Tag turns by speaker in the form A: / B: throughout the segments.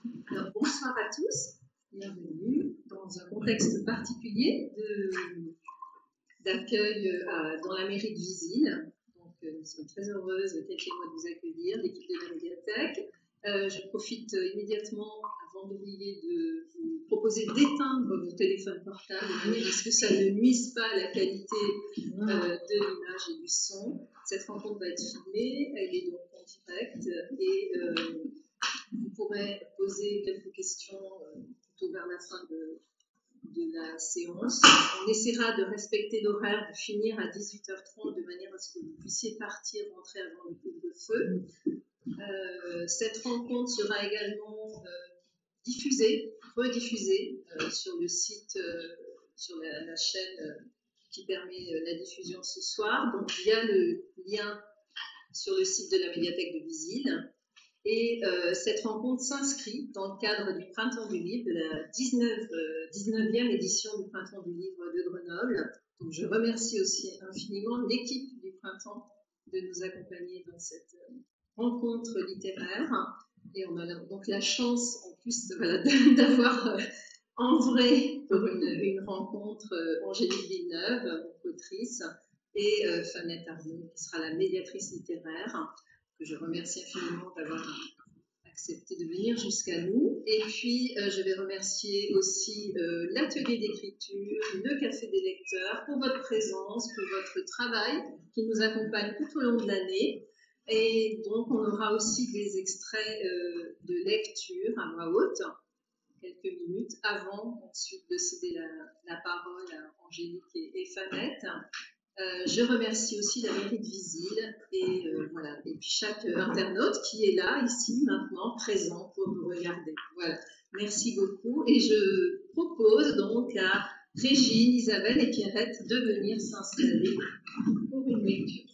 A: Alors, bonsoir à tous, bienvenue dans un contexte particulier d'accueil dans la mairie de Visil. Donc, nous sommes très heureuses, Cathy et moi, de vous accueillir, l'équipe de la médiathèque. Je profite immédiatement, avant d'oublier, de vous proposer d'éteindre vos téléphones portables de manière à ce que ça ne nuise pas à la qualité de l'image et du son. Cette rencontre va être filmée, elle est donc en direct et vous pourrez poser quelques questions plutôt vers la fin de la séance. On essaiera de respecter l'horaire, de finir à 18h30 de manière à ce que vous puissiez partir, rentrer avant le couvre-feu. Cette rencontre sera également diffusée, rediffusée sur le site, sur la chaîne qui permet la diffusion ce soir. Donc, il y a le lien sur le site de la médiathèque de Visil. Et cette rencontre s'inscrit dans le cadre du Printemps du Livre, de la 19e édition du Printemps du Livre de Grenoble. Donc, je remercie aussi infiniment l'équipe du Printemps de nous accompagner dans cette rencontre littéraire. Et on a donc la chance, en plus, d'avoir en vrai, pour une rencontre, Angélique Villeneuve, autrice, et Fanette Ardino, qui sera la médiatrice littéraire, que je remercie infiniment d'avoir accepté de venir jusqu'à nous. Et puis, je vais remercier aussi l'atelier d'écriture, le Café des lecteurs, pour votre présence, pour votre travail qui nous accompagne tout au long de l'année. Et donc, on aura aussi des extraits de lecture à voix haute, quelques minutes, avant ensuite de céder la parole à Angélique et Fanette. Je remercie aussi la mairie de Visil et voilà, et puis chaque internaute qui est là, ici, maintenant, présent pour nous regarder. Voilà, merci beaucoup. Et je propose donc à Régine, Isabelle et Pierrette de venir s'installer pour une lecture.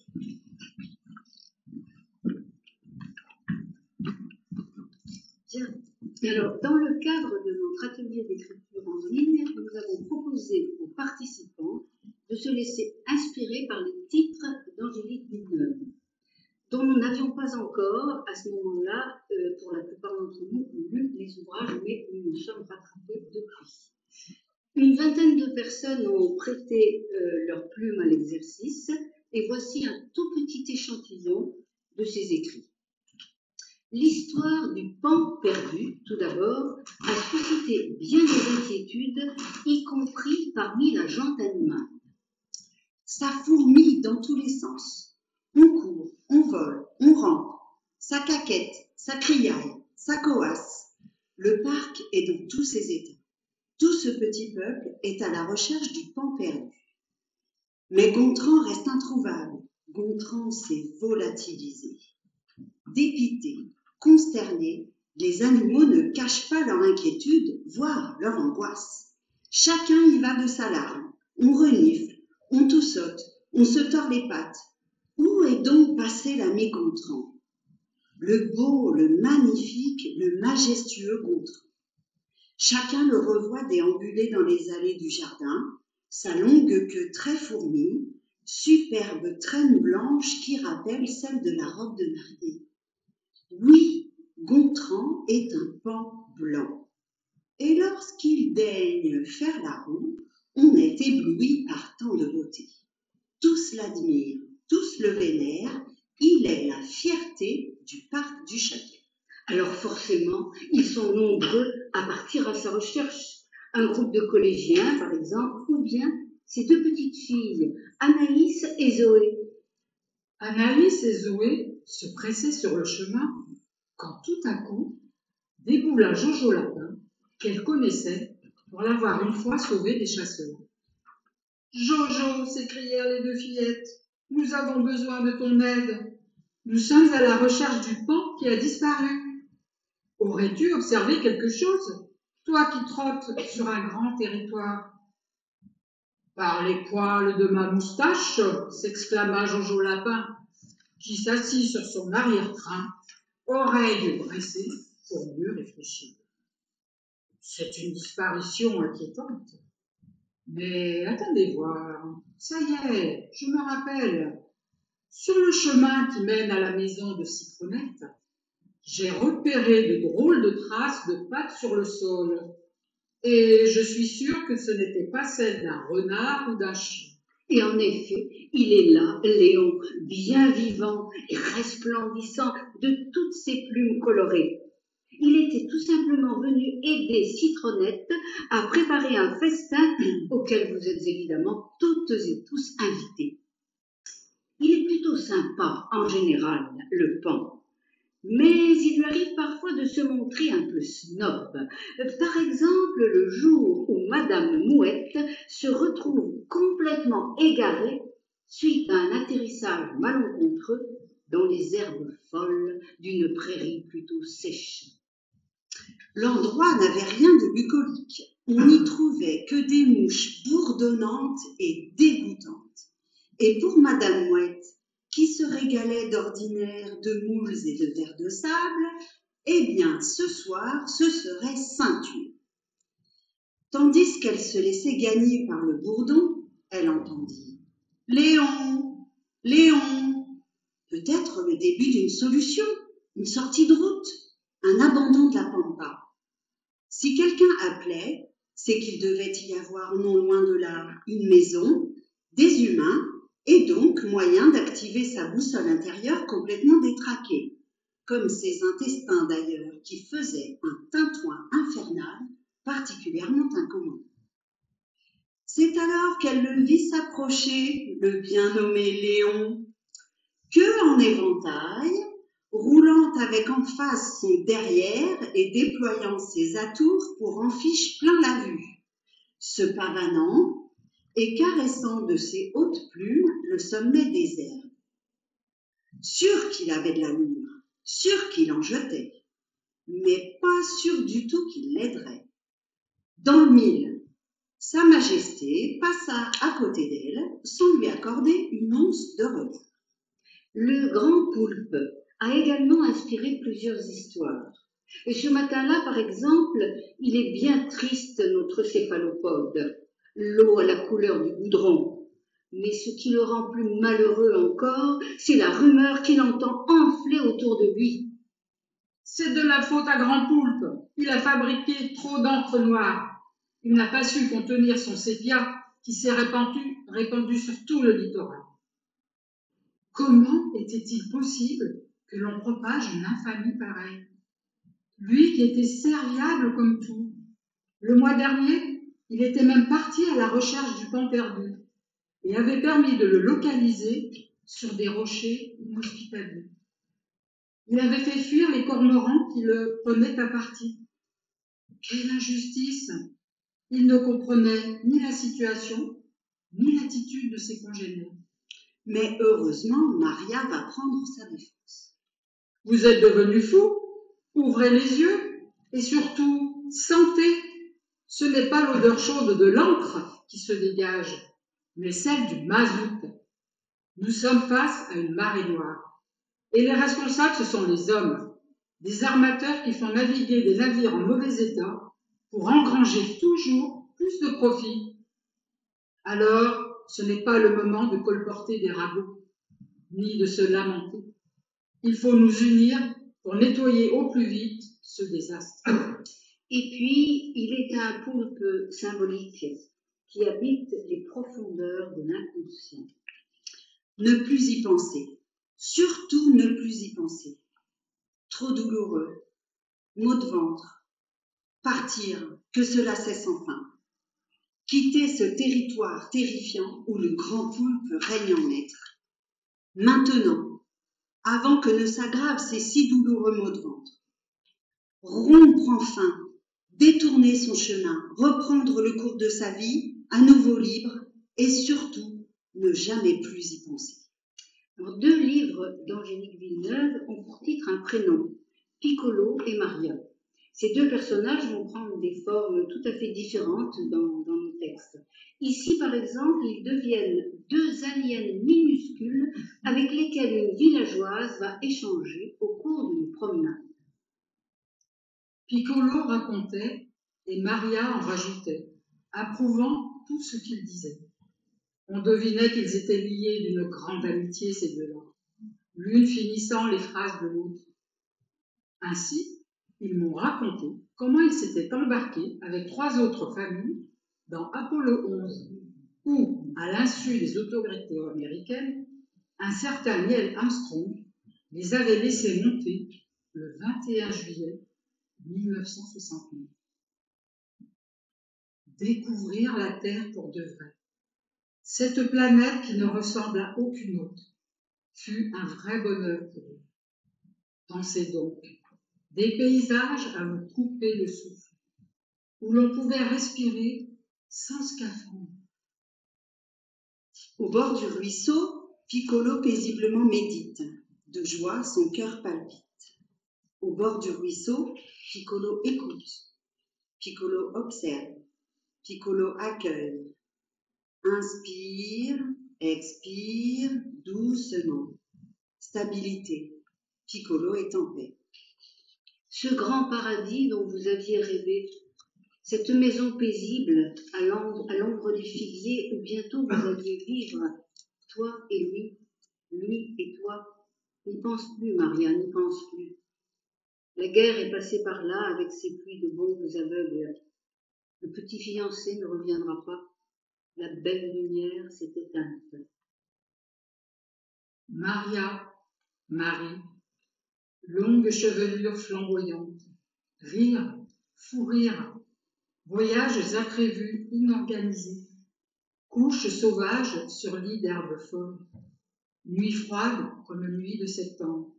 B: Bien. Alors, dans le cadre de notre atelier d'écriture en ligne, nous avons proposé aux participants de se laisser inspirer par les titres d'Angélique Villeneuve, dont nous n'avions pas encore, à ce moment-là, pour la plupart d'entre nous, lu les ouvrages, mais nous nous sommes rattrapés depuis. Une vingtaine de personnes ont prêté leur plume à l'exercice, et voici un tout petit échantillon de ces écrits. L'histoire du pan perdu, tout d'abord, a suscité bien des inquiétudes, y compris parmi la gente animale. Ça fourmille dans tous les sens. On court, on vole, on rampe. Ça caquette, ça criaille, ça coasse. Le parc est dans tous ses états. Tout ce petit peuple est à la recherche du pan perdu. Mais Gontran reste introuvable. Gontran s'est volatilisé. Dépités, consternés, les animaux ne cachent pas leur inquiétude, voire leur angoisse. Chacun y va de sa larme. On renifle, on toussote, on se tord les pattes. Où est donc passé l'ami Gontran? Le beau, le magnifique, le majestueux Gontran. Chacun le revoit déambuler dans les allées du jardin, sa longue queue très fournie, superbe traîne blanche qui rappelle celle de la robe de mariée. Oui, Gontran est un pan blanc. Et lorsqu'il daigne faire la roue, on est ébloui par tant de beauté. Tous l'admirent, tous le vénèrent, il est la fierté du parc du Châtelet. Alors forcément, ils sont nombreux à partir à sa recherche. Un groupe de collégiens, par exemple, ou bien ces deux petites filles, Anaïs et Zoé.
C: Anaïs et Zoé se pressaient sur le chemin quand tout à coup déboula Jojo Lapin, qu'elle connaissait pour l'avoir une fois sauvé des chasseurs. « Jojo !» s'écrièrent les deux fillettes, « nous avons besoin de ton aide. Nous sommes à la recherche du pan qui a disparu. Aurais-tu observé quelque chose, toi qui trottes sur un grand territoire ?» « Par les poils de ma moustache !» s'exclama Jojo Lapin, qui s'assit sur son arrière-train, oreilles dressées pour mieux réfléchir. « C'est une disparition inquiétante. Mais attendez voir, ça y est, je me rappelle. Sur le chemin qui mène à la maison de Citronnette, J'ai repéré de drôles de traces de pattes sur le sol. Et je suis sûre que ce n'était pas celle d'un renard ou d'un chien.
B: Et en effet, il est là, Léon, bien vivant et resplendissant de toutes ses plumes colorées. Il était tout simplement venu aider Citronnette à préparer un festin auquel vous êtes évidemment toutes et tous invités. Il est plutôt sympa, en général, le paon. Mais il lui arrive parfois de se montrer un peu snob. Par exemple, le jour où Madame Mouette se retrouve complètement égarée suite à un atterrissage malencontreux dans les herbes folles d'une prairie plutôt sèche.
D: L'endroit n'avait rien de bucolique. On n'y trouvait que des mouches bourdonnantes et dégoûtantes. Et pour Madame Mouette, qui se régalait d'ordinaire de moules et de vers de sable, eh bien, ce soir, ce serait Ceinture. Tandis qu'elle se laissait gagner par le bourdon, elle entendit « Léon, Léon !» Peut-être le début d'une solution, une sortie de route, un abandon de la pampa. Si quelqu'un appelait, c'est qu'il devait y avoir non loin de là une maison, des humains, et donc moyen d'activer sa boussole intérieure complètement détraquée, comme ses intestins d'ailleurs qui faisaient un tintouin infernal particulièrement incommode. C'est alors qu'elle le vit s'approcher, le bien nommé Léon, queue en éventail, roulant avec en face son derrière et déployant ses atours pour en fiche plein la vue, se pavanant et caressant de ses hautes plumes le sommet des herbes. Sûr qu'il avait de l'allure, sûr qu'il en jetait, mais pas sûr du tout qu'il l'aiderait. Dans le mille, Sa Majesté passa à côté d'elle sans lui accorder une once de regard.
B: Le grand poulpe a également inspiré plusieurs histoires. Et ce matin-là, par exemple, il est bien triste, notre céphalopode. L'eau à la couleur du goudron. Mais ce qui le rend plus malheureux encore, c'est la rumeur qu'il entend enfler autour de lui.
C: C'est de la faute à Grand Poulpe. Il a fabriqué trop d'encre noire. Il n'a pas su contenir son sépia qui s'est répandu sur tout le littoral. Comment était-il possible que l'on propage une infamie pareille? Lui qui était serviable comme tout. Le mois dernier, il était même parti à la recherche du paon perdu et avait permis de le localiser sur des rochers inhospitaliers. Il avait fait fuir les cormorans qui le prenaient à partie. Quelle injustice! Il ne comprenait ni la situation, ni l'attitude de ses congénères.
D: Mais heureusement, Maria va prendre sa défense.
C: Vous êtes devenu fou? Ouvrez les yeux et surtout, sentez. Ce n'est pas l'odeur chaude de l'encre qui se dégage, mais celle du mazout. Nous sommes face à une marée noire. Et les responsables, ce sont les hommes, des armateurs qui font naviguer des navires en mauvais état pour engranger toujours plus de profit. Alors, ce n'est pas le moment de colporter des ragots, ni de se lamenter. Il faut nous unir pour nettoyer au plus vite ce désastre.
B: Et puis, il est un poulpe symbolique qui habite les profondeurs de l'inconscient.
D: Ne plus y penser. Surtout ne plus y penser. Trop douloureux. Maux de ventre. Partir, que cela cesse enfin. Quitter ce territoire terrifiant où le grand poulpe règne en maître. Maintenant, avant que ne s'aggravent ces si douloureux maux de ventre. Rompre enfin, détourner son chemin, reprendre le cours de sa vie, à nouveau libre, et surtout, ne jamais plus y penser.
B: Alors, 2 livres d'Angélique Villeneuve ont pour titre un prénom, Piccolo et Maria. Ces 2 personnages vont prendre des formes tout à fait différentes dans nos textes. Ici, par exemple, ils deviennent 2 aliens minuscules avec lesquels une villageoise va échanger au cours d'une promenade.
C: Piccolo racontait et Maria en rajoutait, approuvant tout ce qu'il disait. On devinait qu'ils étaient liés d'une grande amitié, ces 2-là, l'une finissant les phrases de l'autre. Ainsi, ils m'ont raconté comment ils s'étaient embarqués avec 3 autres familles dans Apollo 11, où, à l'insu des autorités américaines, un certain Neil Armstrong les avait laissés monter le 21 juillet 1969. Découvrir la Terre pour de vrai. Cette planète qui ne ressemble à aucune autre fut un vrai bonheur pour eux. Pensez donc, des paysages à vous couper le souffle, où l'on pouvait respirer sans scaphandre.
D: Au bord du ruisseau, Piccolo paisiblement médite. De joie, son cœur palpite. Au bord du ruisseau, Piccolo écoute. Piccolo observe. Piccolo accueille. Inspire, expire doucement. Stabilité. Piccolo est en paix.
B: Ce grand paradis dont vous aviez rêvé, cette maison paisible à l'ombre des figuiers où bientôt vous alliez vivre, toi et lui et toi, n'y pense plus, Maria, n'y pense plus. La guerre est passée par là avec ses pluies de bombes aveugles. Le petit fiancé ne reviendra pas. La belle lumière s'est éteinte.
C: Maria, Marie, longue chevelure flamboyante, rire, fou rire, voyages imprévus, inorganisés, couches sauvages sur lit d'herbes folles, nuit froide comme nuit de septembre.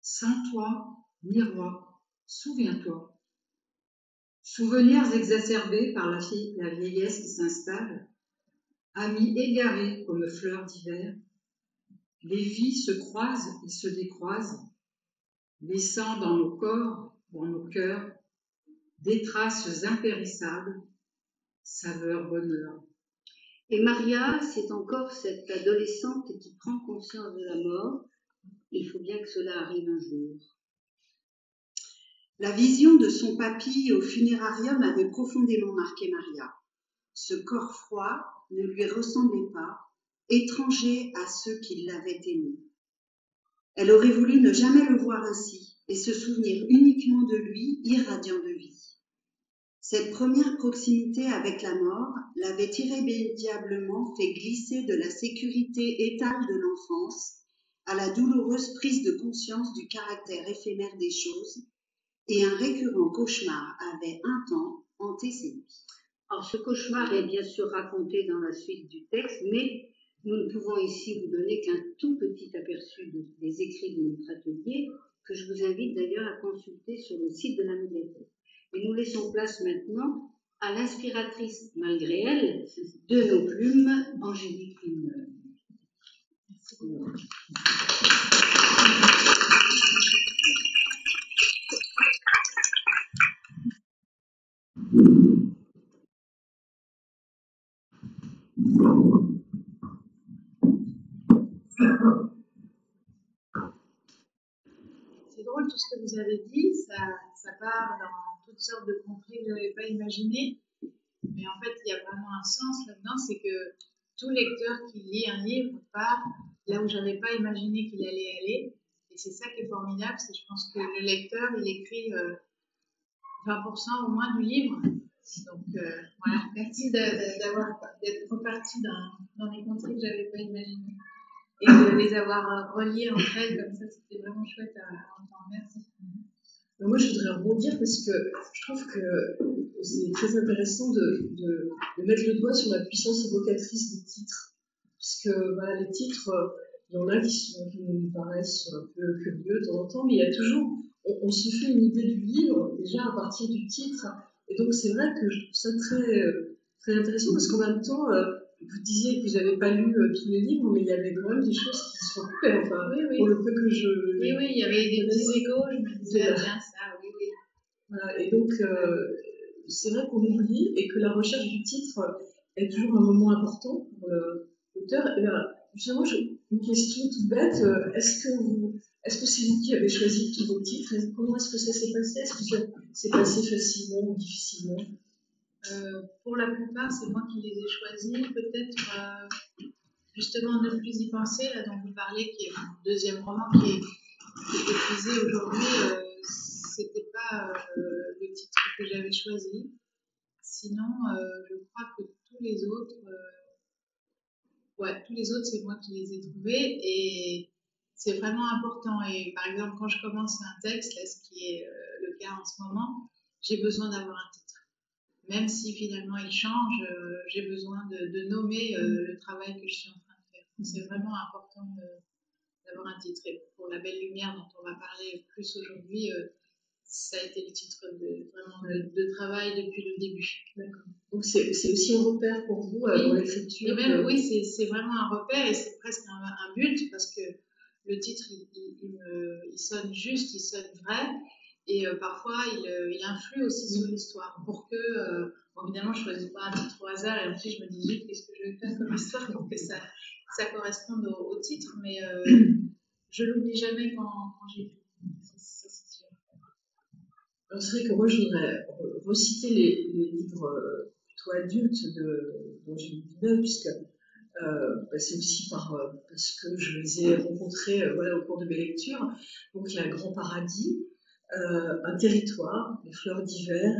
C: Sans toi, ni roi, souviens-toi. Souvenirs exacerbés par la vieillesse qui s'installe, amis égarés comme fleurs d'hiver, les vies se croisent et se décroisent, laissant dans nos corps, dans nos cœurs, des traces impérissables, saveur bonheur.
B: Et Maria, c'est encore cette adolescente qui prend conscience de la mort. Il faut bien que cela arrive un jour.
D: La vision de son papy au funérarium avait profondément marqué Maria. Ce corps froid ne lui ressemblait pas, étranger à ceux qui l'avaient aimé. Elle aurait voulu ne jamais le voir ainsi et se souvenir uniquement de lui, irradiant de vie. Cette première proximité avec la mort l'avait irrémédiablement fait glisser de la sécurité étale de l'enfance à la douloureuse prise de conscience du caractère éphémère des choses, et un récurrent cauchemar avait un temps hanté ses nuits.
B: Alors ce cauchemar est bien sûr raconté dans la suite du texte, mais nous ne pouvons ici vous donner qu'un tout petit aperçu des écrits de notre atelier, que je vous invite d'ailleurs à consulter sur le site de la médiathèque. Et nous laissons place maintenant à l'inspiratrice, malgré elle, de nos plumes, Angélique Villeneuve.
E: C'est drôle tout ce que vous avez dit, ça part dans toutes sortes de contrées que je n'avais pas imaginées, mais en fait il y a vraiment un sens là-dedans, c'est que tout lecteur qui lit un livre part là où je n'avais pas imaginé qu'il allait aller, et c'est ça qui est formidable, c'est que je pense que le lecteur il écrit 20% au moins du livre, donc voilà, merci d'être reparti dans les contrées que je n'avais pas imaginées. Et de les avoir reliés entre elles, comme ça, c'était vraiment chouette à entendre. Merci.
F: Moi, je voudrais rebondir parce que je trouve que c'est très intéressant de mettre le doigt sur la puissance évocatrice des titres. Parce que voilà, les titres, il y en a qui nous paraissent un peu curieux de temps en temps, mais il y a toujours, on se fait une idée du livre déjà à partir du titre. Et donc, c'est vrai que je trouve ça très, très intéressant parce qu'en même temps, vous disiez que vous n'avez pas lu tous les livres, mais il y avait quand même des choses qui se recoupaient. Enfin,
E: oui.
F: Pour le peu que je.
E: Oui, il y avait des petits échos, je me disais, tiens, ça, oui.
F: Voilà, et donc, c'est vrai qu'on oublie et que la recherche du titre est toujours un moment important pour l'auteur. Et là, justement, une question toute bête, est-ce que c'est vous qui avez choisi tous vos titres? Comment est-ce que ça s'est passé? Est-ce que ça s'est passé facilement ou difficilement?
E: Pour la plupart, c'est moi qui les ai choisis. Peut-être, justement, Ne plus y penser, là dont vous parlez, qui est mon deuxième roman qui est épuisé aujourd'hui. c'était pas le titre que j'avais choisi. Sinon, je crois que tous les autres, c'est moi qui les ai trouvés et c'est vraiment important. Et par exemple, quand je commence un texte, là, ce qui est le cas en ce moment, j'ai besoin d'avoir un titre. Même si finalement il change, j'ai besoin de nommer le travail que je suis en train de faire. C'est vraiment important d'avoir un titre. Et pour La Belle Lumière, dont on va parler plus aujourd'hui, ça a été le titre de travail depuis le début.
F: D'accord. Donc c'est aussi un repère pour vous dans l'écriture.
E: Et même, oui, c'est vraiment un repère et c'est presque un but parce que le titre, il sonne juste, il sonne vrai. Et parfois, il influe aussi sur l'histoire pour que, bon, évidemment, je ne choisis pas un titre au hasard et ensuite je me dis juste qu'est-ce que je vais faire comme histoire pour que ça corresponde au titre, mais je l'oublie jamais quand j'écris. Ça, c'est sûr.
F: Alors, c'est vrai que moi, je voudrais reciter les livres plutôt adultes dont j'ai lu neuf, puisque c'est aussi parce que je les ai rencontrés voilà, au cours de mes lectures. Donc, il y a Grand Paradis, Un territoire, Les fleurs d'hiver,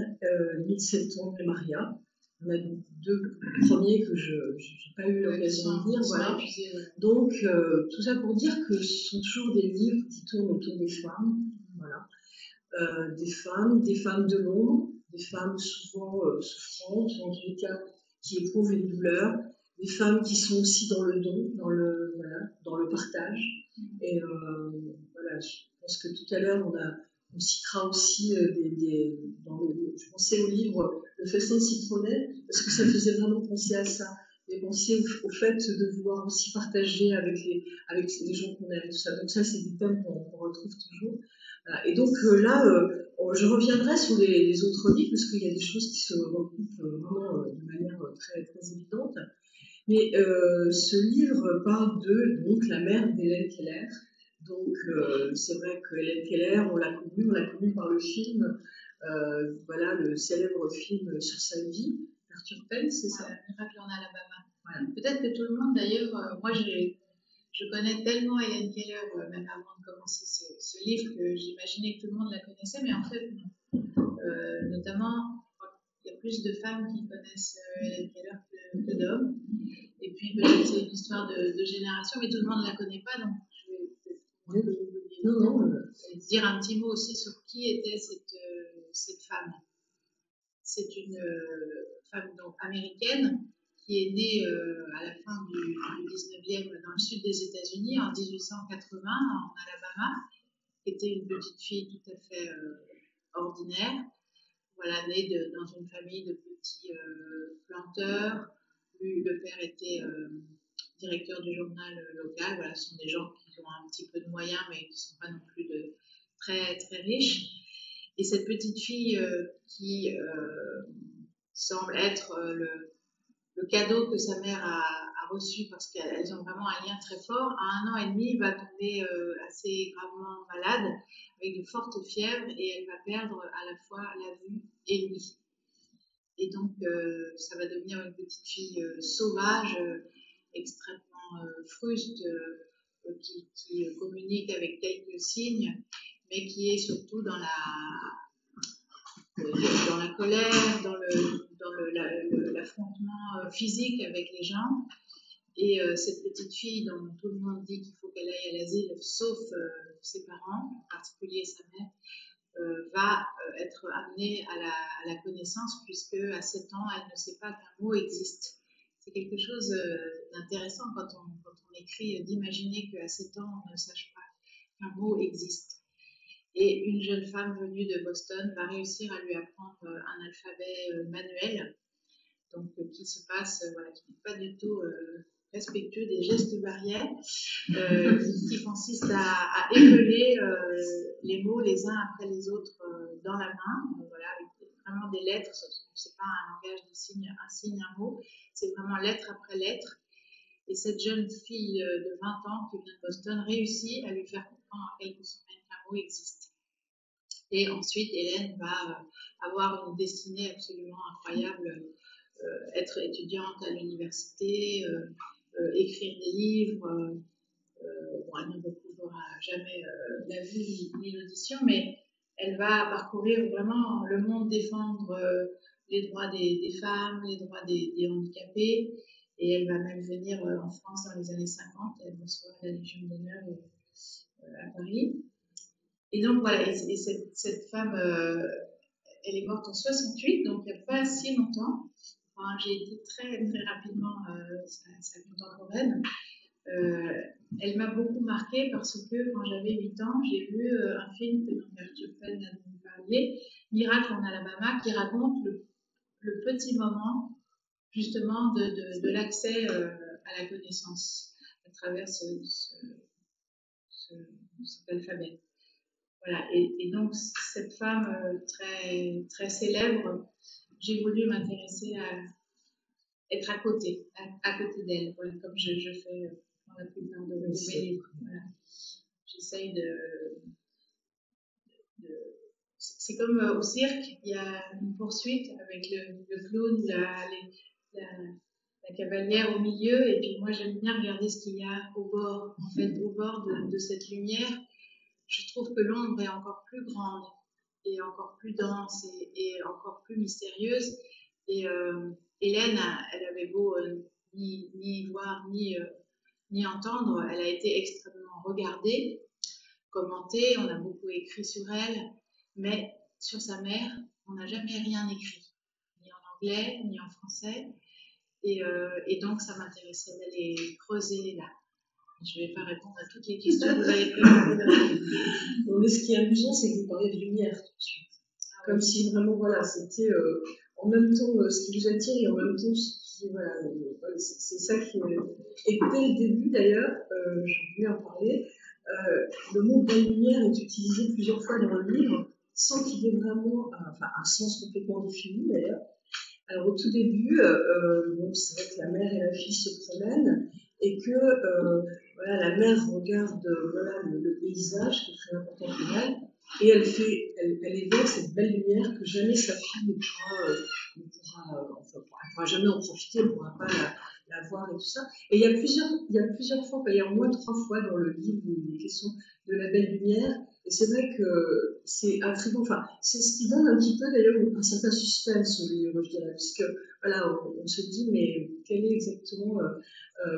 F: 1700 et Maria. On a deux premiers que je n'ai pas eu l'occasion de lire. Voilà. Donc, tout ça pour dire que ce sont toujours des livres qui tournent autour des femmes. Voilà. Des femmes de l'ombre, des femmes souvent souffrantes, ou en tous les cas qui éprouvent une douleur, des femmes qui sont aussi dans le don, dans le partage. Et voilà, je pense que tout à l'heure on citera aussi je pensais au livre Le festin de citronnet, parce que ça faisait vraiment penser à ça, et penser au fait de vouloir aussi partager avec les gens qu'on aime, tout ça. Donc ça, c'est des thèmes qu'on retrouve toujours. Voilà. Et donc là, je reviendrai sur les autres livres, parce qu'il y a des choses qui se recoupent vraiment de manière très, très évidente. Mais ce livre parle de donc, la mère d'Hélène Keller. Donc c'est vrai que Hélène Keller, on l'a connue par le film, voilà, le célèbre film sur sa vie, Arthur Penn, c'est ça?
E: Miracle en Alabama. Voilà. Peut-être que tout le monde, d'ailleurs, moi je connais tellement Hélène Keller, même avant de commencer ce livre, que j'imaginais que tout le monde la connaissait, mais en fait, notamment, il y a plus de femmes qui connaissent Hélène Keller que d'hommes. Et puis, peut-être c'est une histoire de génération, mais tout le monde ne la connaît pas, donc je vais peut-être dire un petit mot aussi sur qui était cette femme. C'est une femme donc, américaine qui est née à la fin du 19e dans le sud des États-Unis en 1880 en Alabama, qui était une petite fille tout à fait ordinaire. Voilà, née dans une famille de petits planteurs. Le père était directeur du journal local. Voilà, ce sont des gens qui ont un petit peu de moyens, mais qui ne sont pas non plus très, très riches. Et cette petite fille qui semble être le cadeau que sa mère a reçu, parce qu'elles ont vraiment un lien très fort, à 1 an et demi, va tomber assez gravement malade, avec de fortes fièvres, et elle va perdre à la fois la vue et l'ouïe. Et donc, ça va devenir une petite fille sauvage, extrêmement fruste, qui communique avec quelques signes, mais qui est surtout dans la colère, dans l'affrontement physique avec les gens. Et cette petite fille dont tout le monde dit qu'il faut qu'elle aille à l'asile, sauf ses parents, en particulier sa mère, va être amenée à la connaissance, puisque à 7 ans, elle ne sait pas qu'un mot existe. C'est quelque chose d'intéressant quand on écrit, d'imaginer qu'à 7 ans, on ne sache pas qu'un mot existe. Et une jeune femme venue de Boston va réussir à lui apprendre un alphabet manuel, donc qui se passe, voilà, qui n'est pas du tout respectueux des gestes barrières, qui consiste à épeler les mots les uns après les autres dans la main, voilà, avec vraiment des lettres. C'est pas un langage de signes, un signe, un mot, c'est vraiment lettre après lettre. Et cette jeune fille de 20 ans qui vient de Boston réussit à lui faire comprendre en quelques semaines qu'un mot existe. Et ensuite, Hélène va avoir une destinée absolument incroyable, être étudiante à l'université, écrire des livres. Bon, elle ne recouvrera jamais la vue ni l'audition, mais Elle va parcourir vraiment le monde, défendre les droits des femmes, les droits des handicapés. Et elle va même venir en France dans les années 50. Elle reçoit la Légion d'honneur à Paris. Et donc voilà, et cette femme, elle est morte en 68, donc il n'y a pas si longtemps. Enfin, j'ai été très, très rapidement sa contemporaine. Elle m'a beaucoup marquée parce que quand j'avais 8 ans, j'ai vu un film que Arthur Penn a nous parlé, Miracle en Alabama, qui raconte le petit moment justement de l'accès à la connaissance à travers cet alphabet. Voilà. Et donc cette femme très, très célèbre, j'ai voulu m'intéresser à être à côté d'elle, voilà, comme je fais dans la plupart de mes livres. Voilà. J'essaye c'est comme au cirque, il y a une poursuite avec le clown, la cavalière au milieu, et puis moi j'aime bien regarder ce qu'il y a au bord, en fait, au bord de cette lumière. Je trouve que l'ombre est encore plus grande, et encore plus dense, et encore plus mystérieuse. Et Hélène, elle avait beau ni voir, ni entendre, elle a été extrêmement regardée, commentée, on a beaucoup écrit sur elle, mais sur sa mère, on n'a jamais rien écrit, ni en anglais, ni en français. Et donc, ça m'intéressait d'aller creuser là. Je ne vais pas répondre à toutes les questions que vous avez préparées.
F: Mais ce qui est amusant, c'est que vous parlez de lumière tout de suite. Comme si vraiment, voilà, c'était en même temps ce qui vous attire et en même temps ce qui, voilà, c'est ça qui est. Et dès le début, d'ailleurs, je voulais en parler, le mot belle lumière est utilisé plusieurs fois dans le livre, sans qu'il y ait vraiment un sens complètement défini, d'ailleurs. Alors, au tout début, c'est vrai que la mère et la fille se promènent et que voilà, la mère regarde voilà, le paysage qui est très important pour elle et elle évoque cette belle lumière que jamais sa fille ne pourra jamais en profiter, elle ne pourra pas la voir et tout ça. Et il y a plusieurs fois, il y a au moins 3 fois dans le livre où il est question de la belle lumière. Et c'est vrai que c'est intriguant, enfin, c'est ce qui donne un petit peu d'ailleurs un certain suspense au livre, je dirais, puisque voilà, on se dit, mais quel est exactement,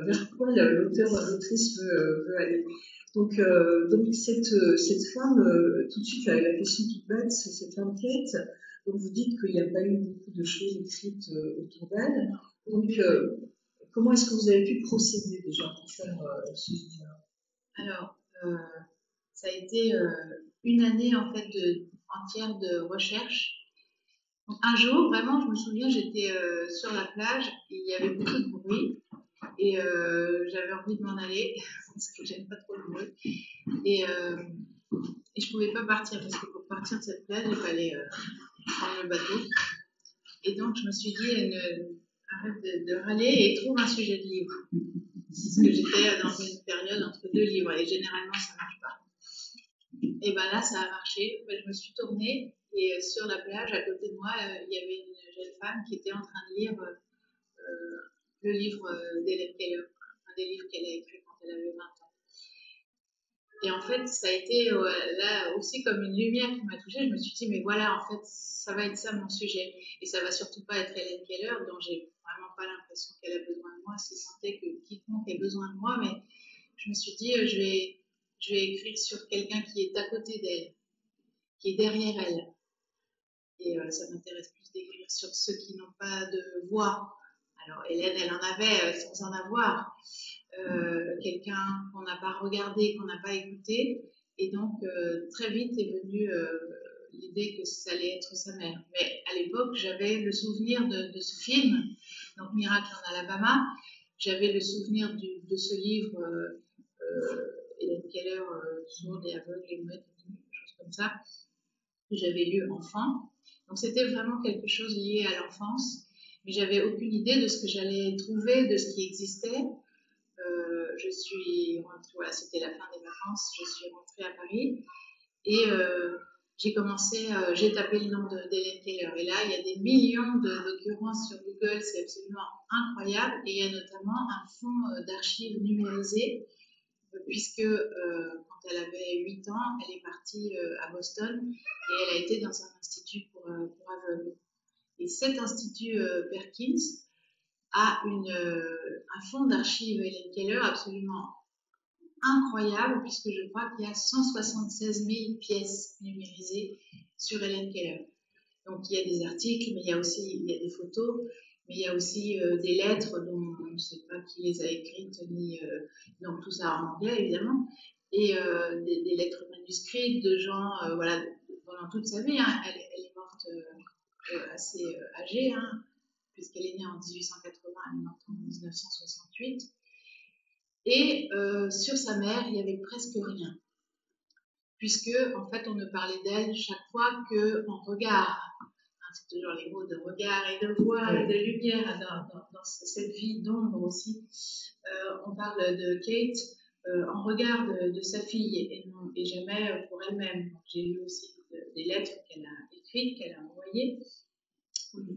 F: vers quoi l'auteur ou l'autrice veut aller. Donc cette femme, tout de suite, la question toute bête, c'est cette femme Kate. Donc vous dites qu'il n'y a pas eu beaucoup de choses écrites autour d'elle. Donc comment est-ce que vous avez pu procéder déjà pour faire ce livre-là?
E: Alors, ça a été une année en fait entière de recherche. Donc, un jour, vraiment, je me souviens, j'étais sur la plage et il y avait beaucoup de bruit et j'avais envie de m'en aller parce que j'aime pas trop le bruit et je pouvais pas partir parce que pour partir de cette plage, il fallait prendre le bateau. Et donc, je me suis dit, arrête de râler et trouve un sujet de livre. Parce que j'étais dans une période entre 2 livres et généralement, ça ne marche pas. Et ben là, ça a marché. Je me suis tournée et sur la plage, à côté de moi, il y avait une jeune femme qui était en train de lire le livre d'Hélène Keller, un des livres qu'elle a écrit quand elle avait 20 ans. Et en fait, ça a été là aussi comme une lumière qui m'a touchée. Je me suis dit, mais voilà, en fait, ça va être ça mon sujet. Et ça va surtout pas être Hélène Keller, dont j'ai vraiment pas l'impression qu'elle a besoin de moi. Si sentait que quiconque ait besoin de moi, mais je me suis dit, je vais écrire sur quelqu'un qui est à côté d'elle, qui est derrière elle. Et ça m'intéresse plus d'écrire sur ceux qui n'ont pas de voix. Alors Hélène, elle en avait sans en avoir. Quelqu'un qu'on n'a pas regardé, qu'on n'a pas écouté. Et donc très vite est venue l'idée que ça allait être sa mère. Mais à l'époque, j'avais le souvenir de ce film, donc Miracle en Alabama. J'avais le souvenir de ce livre Hélène Keller, Sourde et aveugle et muette, quelque chose comme ça, que j'avais lu enfant. Donc c'était vraiment quelque chose lié à l'enfance, mais j'avais aucune idée de ce que j'allais trouver, de ce qui existait. Je suis rentrée, voilà, c'était la fin des vacances, je suis rentrée à Paris et j'ai tapé le nom d'Hélène Keller. Et là, il y a des millions d'occurrences sur Google, c'est absolument incroyable. Et il y a notamment un fonds d'archives numérisées puisque quand elle avait 8 ans, elle est partie à Boston et elle a été dans un institut pour aveugles. Et cet institut Perkins a un fonds d'archives Helen Keller absolument incroyable, puisque je crois qu'il y a 176 000 pièces numérisées sur Helen Keller. Donc il y a des articles, mais il y a des photos, mais il y a aussi des lettres dont on ne sait pas qui les a écrites, ni donc tout ça en anglais évidemment, et des lettres manuscrites de gens, voilà, pendant toute sa vie. Hein. Elle est morte assez âgée, hein, puisqu'elle est née en 1880, elle est morte en 1968. Et sur sa mère, il n'y avait presque rien, puisque en fait on ne parlait d'elle chaque fois qu'en regard. C'est toujours les mots de regard et de voix et de lumière dans cette vie d'ombre aussi. On parle de Kate en regard de sa fille et jamais pour elle-même. J'ai lu aussi des lettres qu'elle a écrites, qu'elle a envoyées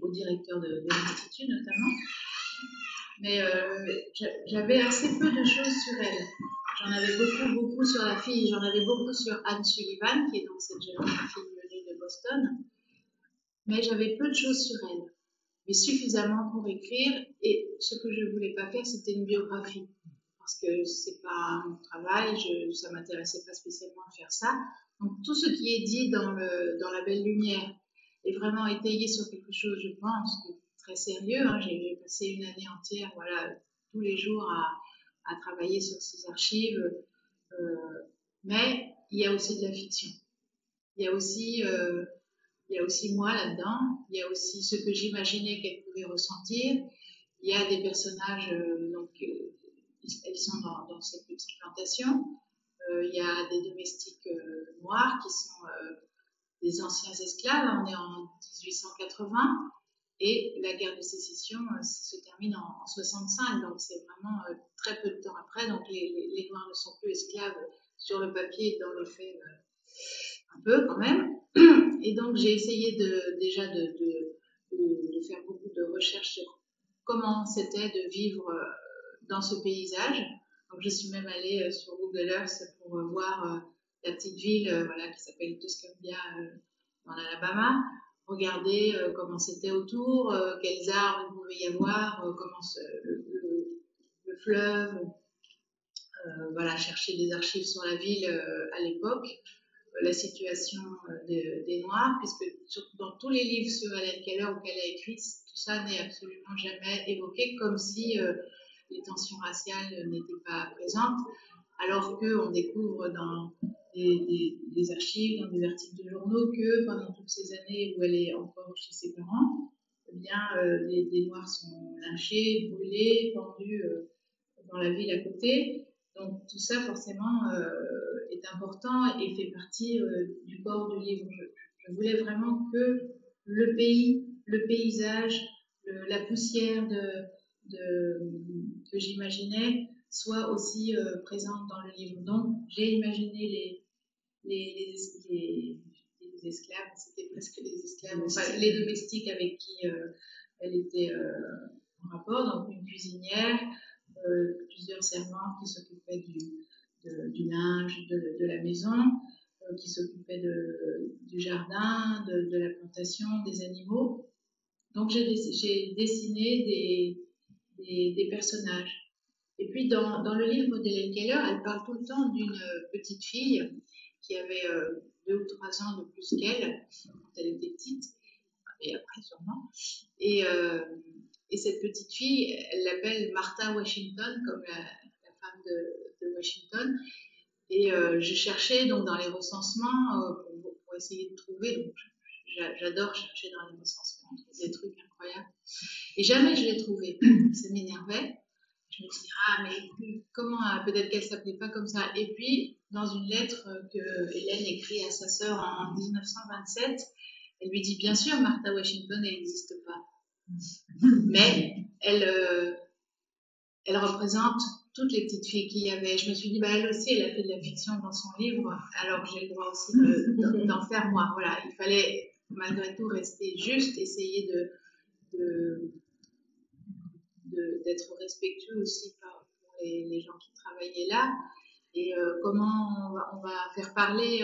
E: au directeur de l'Institut notamment. Mais j'avais assez peu de choses sur elle. J'en avais beaucoup sur la fille. J'en avais beaucoup sur Anne Sullivan, qui est donc cette jeune fille venue de Boston. Mais j'avais peu de choses sur elle, mais suffisamment pour écrire. Et ce que je ne voulais pas faire, c'était une biographie, parce que c'est pas mon travail, ça m'intéressait pas spécialement de faire ça. Donc tout ce qui est dit dans La Belle Lumière est vraiment étayé sur quelque chose, je pense, de très sérieux. Hein. J'ai passé une année entière, voilà, tous les jours à travailler sur ces archives. Mais il y a aussi de la fiction. Il y a aussi moi là-dedans, il y a aussi ce que j'imaginais qu'elle pouvait ressentir. Il y a des personnages, elles sont dans cette petite plantation. Il y a des domestiques noirs qui sont des anciens esclaves. On est en 1880 et la guerre de sécession se termine en 65, donc c'est vraiment très peu de temps après. Donc les Noirs ne sont plus esclaves sur le papier et dans les faits un peu quand même. Et donc j'ai essayé déjà de faire beaucoup de recherches sur comment c'était de vivre dans ce paysage. Donc je suis même allée sur Google Earth pour voir la petite ville voilà, qui s'appelle Tuscumbia dans l'Alabama, regarder comment c'était autour, quels arbres il pouvait y avoir, comment le fleuve, voilà, chercher des archives sur la ville à l'époque. La situation des Noirs, puisque dans tous les livres sur Helen Keller ou qu'elle a écrit, tout ça n'est absolument jamais évoqué, comme si les tensions raciales n'étaient pas présentes, alors qu'on découvre dans des archives, dans des articles de journaux, que pendant toutes ces années où elle est encore chez ses parents, eh bien, des Noirs sont lynchés, brûlés, pendus dans la ville à côté. Donc tout ça, forcément, est important et fait partie du corps du livre. Je voulais vraiment que le pays, le paysage, la poussière que j'imaginais soit aussi présente dans le livre. Donc j'ai imaginé les esclaves, c'était presque des esclaves, enfin, les domestiques avec qui elle était en rapport, donc une cuisinière, plusieurs servantes qui s'occupaient du linge, de la maison, qui s'occupaient du jardin, de la plantation, des animaux. Donc j'ai dessiné des personnages. Et puis dans le livre d'Helen Keller, elle parle tout le temps d'une petite fille qui avait 2 ou 3 ans de plus qu'elle quand elle était petite, et après sûrement. Et cette petite fille, elle l'appelle Martha Washington, comme la femme de Washington. Et je cherchais donc dans les recensements pour essayer de trouver. Donc j'adore chercher dans les recensements, des trucs incroyables. Et jamais je l'ai trouvé. Ça m'énervait. Je me dis, mais comment, peut-être qu'elle ne s'appelait pas comme ça. Et puis, dans une lettre que Hélène écrit à sa sœur en 1927, elle lui dit, bien sûr, Martha Washington, elle n'existe pas. Mais elle représente toutes les petites filles qu'il y avait. Je me suis dit, elle aussi, elle a fait de la fiction dans son livre, alors j'ai le droit aussi d'en faire moi. Voilà, il fallait malgré tout rester juste, essayer d'être respectueux aussi pour les gens qui travaillaient là. et comment on va faire parler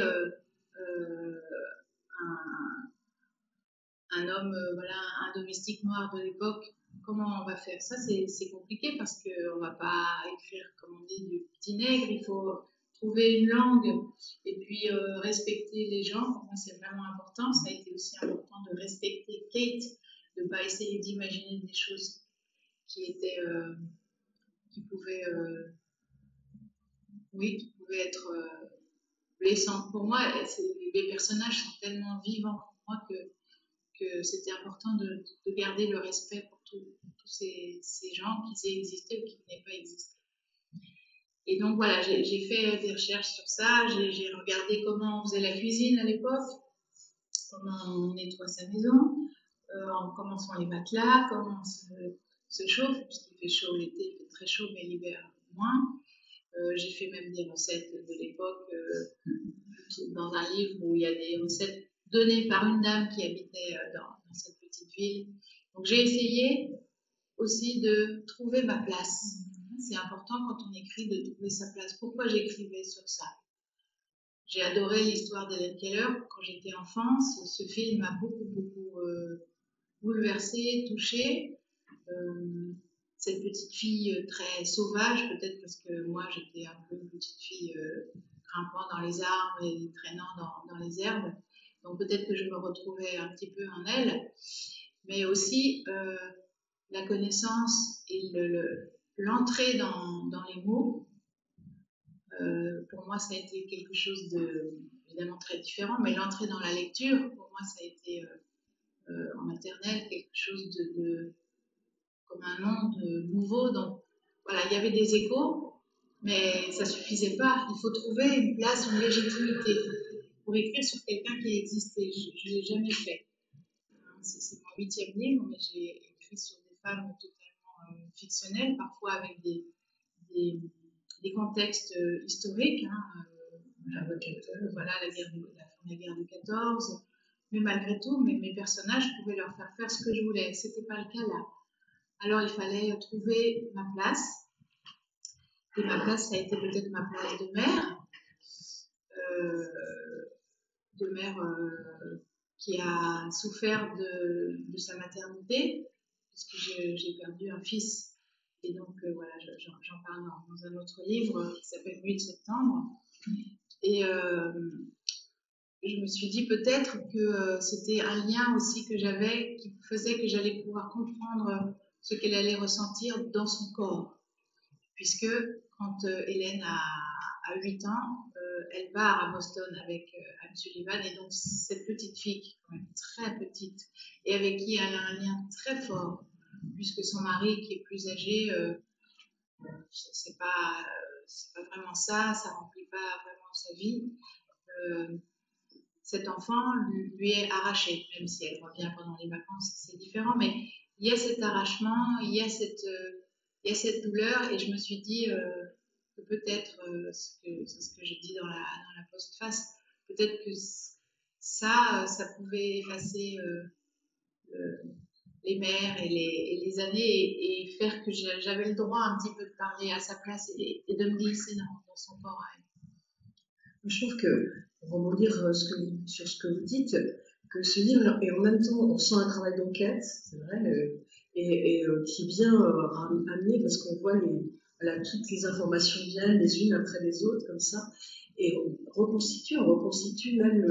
E: un homme, voilà, un domestique noir de l'époque. Comment on va faire ça? C'est compliqué parce qu'on ne va pas écrire, comme on dit, du petit nègre. Il faut trouver une langue et puis respecter les gens. Pour moi, c'est vraiment important. Ça a été aussi important de respecter Kate, de ne pas essayer d'imaginer des choses qui étaient, qui pouvaient être blessantes pour moi. Les personnages sont tellement vivants pour moi que c'était important de garder le respect pour tous ces gens qui aient existé ou qui n'aient pas existé. Et donc voilà, j'ai fait des recherches sur ça, j'ai regardé comment on faisait la cuisine à l'époque, comment on nettoie sa maison, comment sont les matelas, comment on se chauffe, puisqu'il fait chaud l'été, il fait très chaud, mais l'hiver moins. J'ai fait même des recettes de l'époque dans un livre où il y a des recettes données par une dame qui habitait dans cette petite ville. Donc j'ai essayé aussi de trouver ma place. C'est important quand on écrit de trouver sa place. Pourquoi j'écrivais sur ça? J'ai adoré l'histoire d'Hélène Keller quand j'étais enfant. Ce film m'a beaucoup bouleversée, touchée. Cette petite fille très sauvage, peut-être parce que moi j'étais un peu une petite fille grimpant dans les arbres et traînant dans les herbes. Donc peut-être que je me retrouvais un petit peu en elle. Mais aussi la connaissance et l'entrée dans les mots. Pour moi, ça a été quelque chose de évidemment très différent, mais l'entrée dans la lecture, pour moi, ça a été en maternelle quelque chose comme un monde nouveau. Donc voilà, il y avait des échos, mais ça suffisait pas. Il faut trouver une place, une légitimité pour écrire sur quelqu'un qui existait. Je l'ai jamais fait. C'est mon 8e livre, mais j'ai écrit sur des femmes totalement fictionnelles, parfois avec des contextes historiques. Voilà, la guerre de 14. Mais malgré tout, mes personnages pouvaient leur faire faire ce que je voulais. Ce n'était pas le cas là. Alors il fallait trouver ma place. Et ma place, ça a été peut-être ma place de mère. Qui a souffert de sa maternité, puisque j'ai perdu un fils. Et donc, voilà, j'en parle dans un autre livre qui s'appelle Nuit de septembre. Et je me suis dit peut-être que c'était un lien aussi que j'avais qui faisait que j'allais pouvoir comprendre ce qu'elle allait ressentir dans son corps. Puisque quand Hélène a 8 ans, elle part à Boston avec Anne Sullivan, et donc cette petite fille qui est quand même très petite et avec qui elle a un lien très fort, puisque son mari qui est plus âgé, c'est pas vraiment ça remplit pas vraiment sa vie. Cet enfant lui est arraché, même si elle revient pendant les vacances, c'est différent, mais il y a cet arrachement, il y a cette douleur, et je me suis dit que peut-être, c'est ce que j'ai dit dans la postface, peut-être que ça pouvait effacer les mères et les années et faire que j'avais le droit un petit peu de parler à sa place et de me glisser dans son corps.
F: Je trouve que, pour rebondir sur ce que vous dites, que ce livre, et en même temps, on sent un travail d'enquête, c'est vrai, et qui est bien amené parce qu'on voit toutes les informations viennent les unes après les autres, comme ça, et on reconstitue même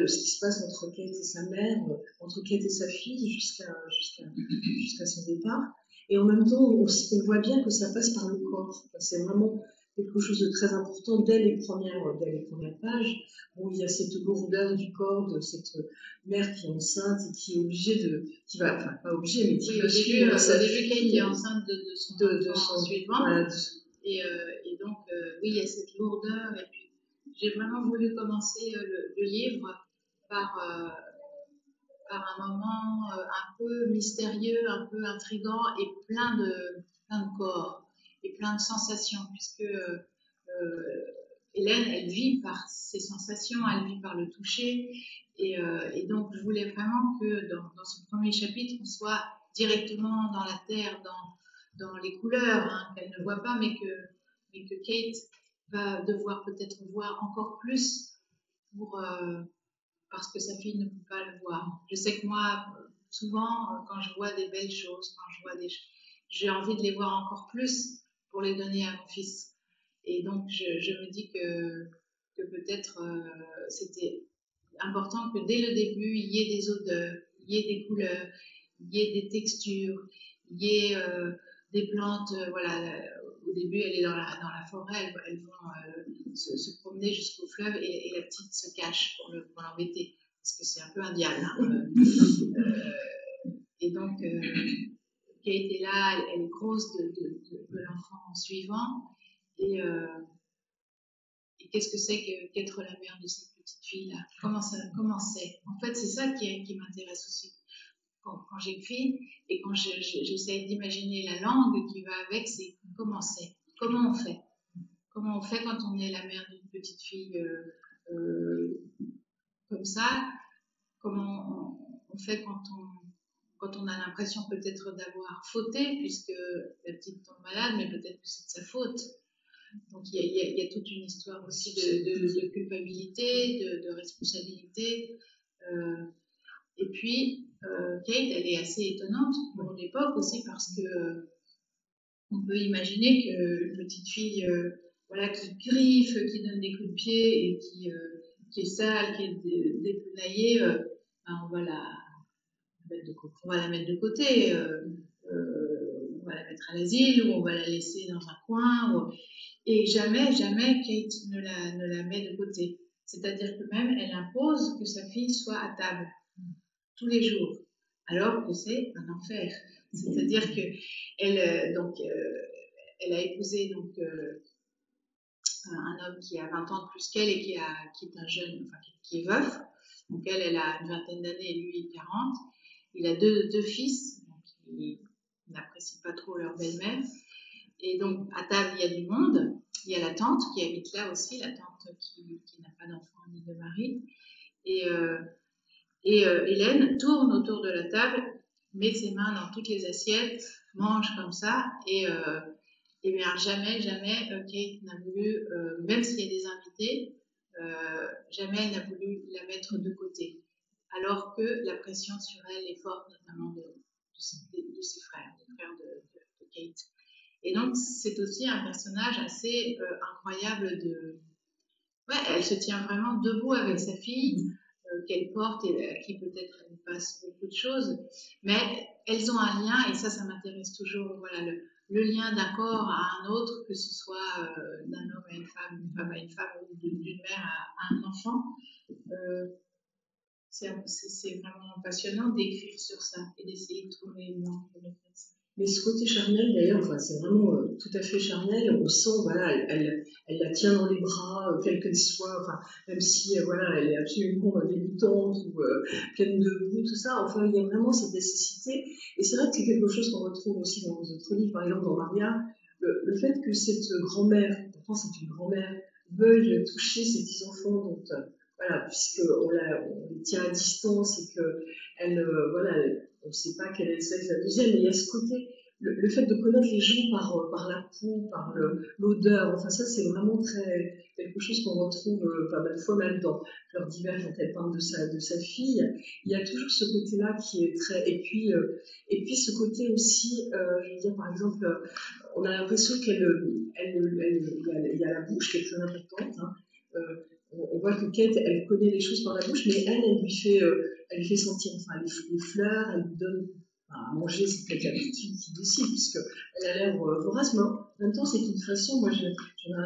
F: ce qui se passe entre Kate et sa mère, entre Kate et sa fille, jusqu'à son départ. Et en même temps, on voit bien que ça passe par le corps. C'est vraiment quelque chose de très important dès les premières pages, où il y a cette lourdeur du corps de cette mère qui est enceinte et qui est obligée pas obligée, mais qui veut suivre sa fille.
E: Kate est enceinte de son suivant. Voilà. Et donc, oui, il y a cette lourdeur. Et puis, j'ai vraiment voulu commencer le livre par un moment un peu mystérieux, un peu intriguant et plein de corps et plein de sensations, puisque Hélène, elle vit par ses sensations, elle vit par le toucher, et donc je voulais vraiment que dans ce premier chapitre, on soit directement dans la terre, dans les couleurs, qu'elle ne voit pas, mais que Kate va devoir peut-être voir encore plus parce que sa fille ne peut pas le voir. Je sais que moi, souvent, quand je vois des belles choses, j'ai envie de les voir encore plus pour les donner à mon fils. Et donc, je me dis que peut-être c'était important que dès le début, il y ait des odeurs, il y ait des couleurs, il y ait des textures, il y ait des plantes. Voilà, au début, elle est dans la forêt, elles vont se promener jusqu'au fleuve et la petite se cache pour l'embêter, parce que c'est un peu un diable. Hein, et donc, Kate est là, elle est grosse de l'enfant suivant. Et qu'est-ce que c'est qu'être la mère de cette petite fille-là? Comment c'est? En fait, c'est ça qui m'intéresse aussi. Quand j'écris et quand j'essaie d'imaginer la langue qui va avec, c'est comment c'est? Comment on fait? Comment on fait quand on est la mère d'une petite fille comme ça? Comment on fait quand on a l'impression peut-être d'avoir fauté, puisque la petite tombe malade, mais peut-être que c'est de sa faute. Donc il y a toute une histoire aussi de culpabilité, de responsabilité. Et puis, Kate, elle est assez étonnante pour l'époque aussi parce que on peut imaginer qu'une petite fille voilà, qui griffe, qui donne des coups de pied et qui est sale, qui est dépenaillée, ben on va la mettre de côté. On va la mettre à l'asile ou on va la laisser dans un coin. Et jamais Kate ne la met de côté. C'est-à-dire que même elle impose que sa fille soit à table tous les jours, alors que c'est un enfer. C'est-à-dire que elle a épousé donc un homme qui a 20 ans de plus qu'elle et qui est un jeune, enfin qui est veuf. Donc elle a une vingtaine d'années et lui 40. Il a deux fils, donc il n'apprécie pas trop leur belle-mère. Et donc à table il y a du monde. Il y a la tante qui habite là aussi, la tante qui n'a pas d'enfant ni de mari. Et Hélène tourne autour de la table, met ses mains dans toutes les assiettes, mange comme ça, et bien jamais Kate n'a voulu, même s'il y a des invités, jamais elle n'a voulu la mettre de côté. Alors que la pression sur elle est forte, notamment de ses frères, des frères de Kate. Et donc, c'est aussi un personnage assez incroyable Ouais, elle se tient vraiment debout avec sa fille, qu'elle porte et à qui peut-être elle passe beaucoup de choses. Mais elles ont un lien, et ça m'intéresse toujours. Voilà, le lien d'un corps à un autre, que ce soit d'un homme à une femme à une femme, ou d'une mère à un enfant. C'est vraiment passionnant d'écrire sur ça et d'essayer de trouver une langue pour le faire.
F: Mais ce côté charnel, d'ailleurs, enfin, c'est vraiment tout à fait charnel. On sent, voilà, elle la tient dans les bras, quelle qu'elle soit, enfin, même si, voilà, elle est absolument dégoûtante ou pleine de boue, tout ça. Enfin, il y a vraiment cette nécessité. Et c'est vrai que c'est quelque chose qu'on retrouve aussi dans vos autres livres, par exemple dans Maria, le fait que cette grand-mère, pourtant c'est une grand-mère, veuille toucher ses petits-enfants, donc, voilà, puisqu'on les tient à distance et qu'elle, voilà, on ne sait pas quel est le sexe de la deuxième, mais il y a ce côté, le fait de connaître les gens par la peau, par l'odeur, enfin ça c'est vraiment quelque chose qu'on retrouve, même dans Fleur d'hiver quand elle parle de sa fille, il y a toujours ce côté-là qui est très, et puis ce côté aussi, je veux dire par exemple, on a l'impression qu'il y a la bouche qui est très importante, hein, on voit que Kate, elle connaît les choses par la bouche, mais elle lui fait sentir, enfin, les fleurs, elle lui donne à manger, c'est peut-être l'habitude qui décide, puisqu'elle a l'air vorace, mais en même temps, c'est une façon, moi j'avais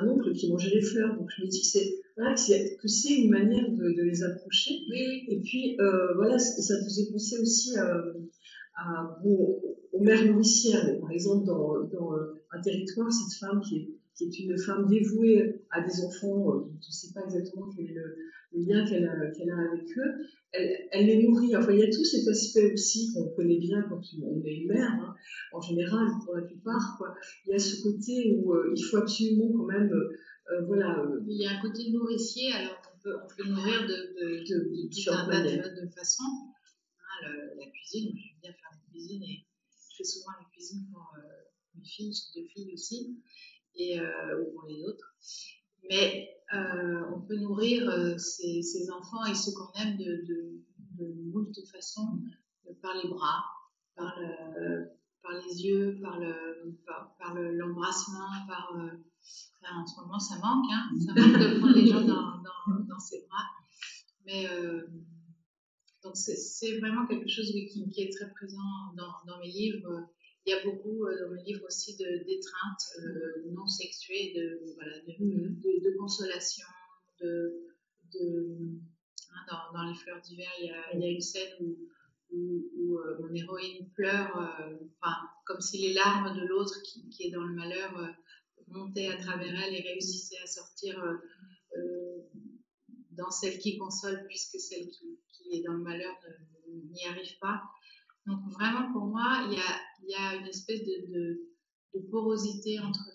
F: un oncle qui mangeait les fleurs, donc je me dis que c'est une manière de les approcher, et puis voilà, ça faisait penser aussi aux mères nourricières, par exemple, dans un territoire, cette femme qui est une femme dévouée à des enfants dont on ne sait pas exactement quel est le lien qu'elle a avec eux, elle les nourrit. Enfin, il y a tout cet aspect aussi qu'on connaît bien quand on est une mère, hein, en général, pour la plupart, quoi. Il y a ce côté où il faut absolument quand même, voilà.
E: Il y a un côté nourricier, alors on peut nourrir de différentes de façons. Hein, la cuisine, moi j'aime bien faire la cuisine et je fais souvent la cuisine pour mes filles, j'ai 2 filles aussi, ou pour les autres. Mais on peut nourrir ses enfants et ceux qu'on aime de moult façons, par les bras, par les yeux, par l'embrassement, enfin, en ce moment ça manque, hein, ça manque de prendre les gens dans ses bras. Mais donc c'est vraiment quelque chose qui est très présent dans mes livres. Il y a beaucoup dans mes livres aussi d'étreintes non sexuées, de consolation, dans Les Fleurs d'hiver, il y a une scène où mon héroïne pleure, comme si les larmes de l'autre qui est dans le malheur montaient à travers elle et réussissaient à sortir dans celle qui console, puisque celle qui est dans le malheur n'y arrive pas. Donc vraiment, pour moi, il y a une espèce de porosité entre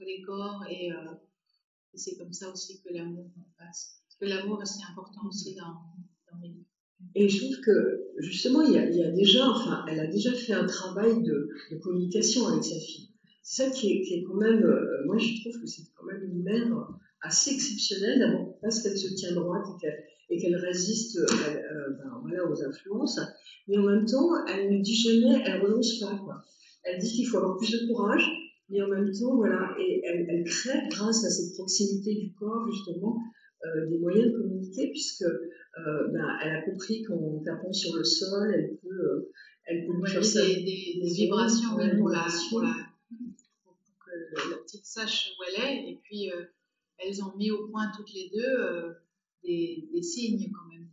E: les corps, et c'est comme ça aussi que l'amour passe. Parce que l'amour, c'est important aussi dans mes livres.
F: Et je trouve que, justement, il y a déjà, enfin, elle a déjà fait un travail de communication avec sa fille. C'est ça qui est quand même, moi je trouve que c'est quand même une mère assez exceptionnelle, d'abord parce qu'elle se tient droite et qu'elle résiste aux influences, mais en même temps, elle ne dit jamais, elle renonce pas, quoi. Elle dit qu'il faut avoir plus de courage, mais en même temps, voilà, et elle crée, grâce à cette proximité du corps, justement, des moyens de communiquer, puisque elle a compris qu'en tapant sur le sol, elle peut lui faire ça.
E: Des vibrations, oui, pour que la petite sache où elle est. Et puis, elles ont mis au point toutes les deux des signes, quand même,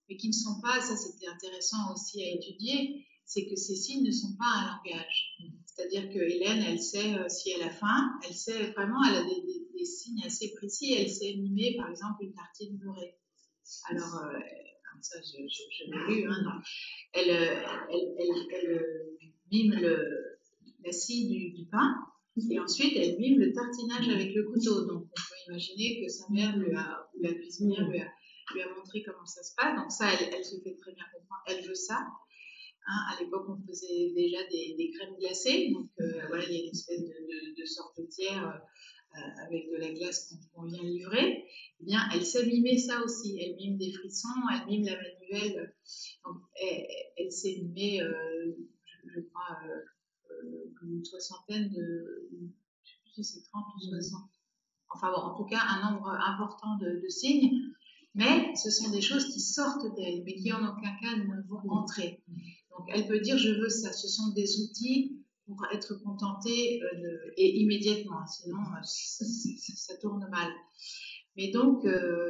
E: mais qui ne sont pas, ça c'était intéressant aussi à étudier, c'est que ces signes ne sont pas un langage. C'est-à-dire que Hélène, elle sait si elle a faim, elle sait vraiment, elle a des signes assez précis. Elle sait mimer, par exemple, une tartine beurrée. Alors, ça, je l'ai lu, hein, elle mime la scie du pain, et ensuite elle mime le tartinage avec le couteau. Donc, on peut imaginer que sa mère ou la cuisinière lui a montré comment ça se passe. Donc, ça, elle se fait très bien comprendre. Elle veut ça. Hein, à l'époque, on faisait déjà des crèmes glacées. Donc, voilà, il y a une espèce de sorbetière avec de la glace qu'on vient livrer. Eh bien, elle sait mimer ça aussi. Elle mime des frissons, elle mime la manivelle. Donc, elle sait mimer, je crois, une soixantaine je ne sais plus si c'est 30 ou 60. Enfin bon, en tout cas, un nombre important de signes. Mais ce sont des choses qui sortent d'elle, mais qui en aucun cas ne vont entrer. Donc, elle peut dire je veux ça. Ce sont des outils pour être contentée et immédiatement, sinon ça tourne mal. Mais donc,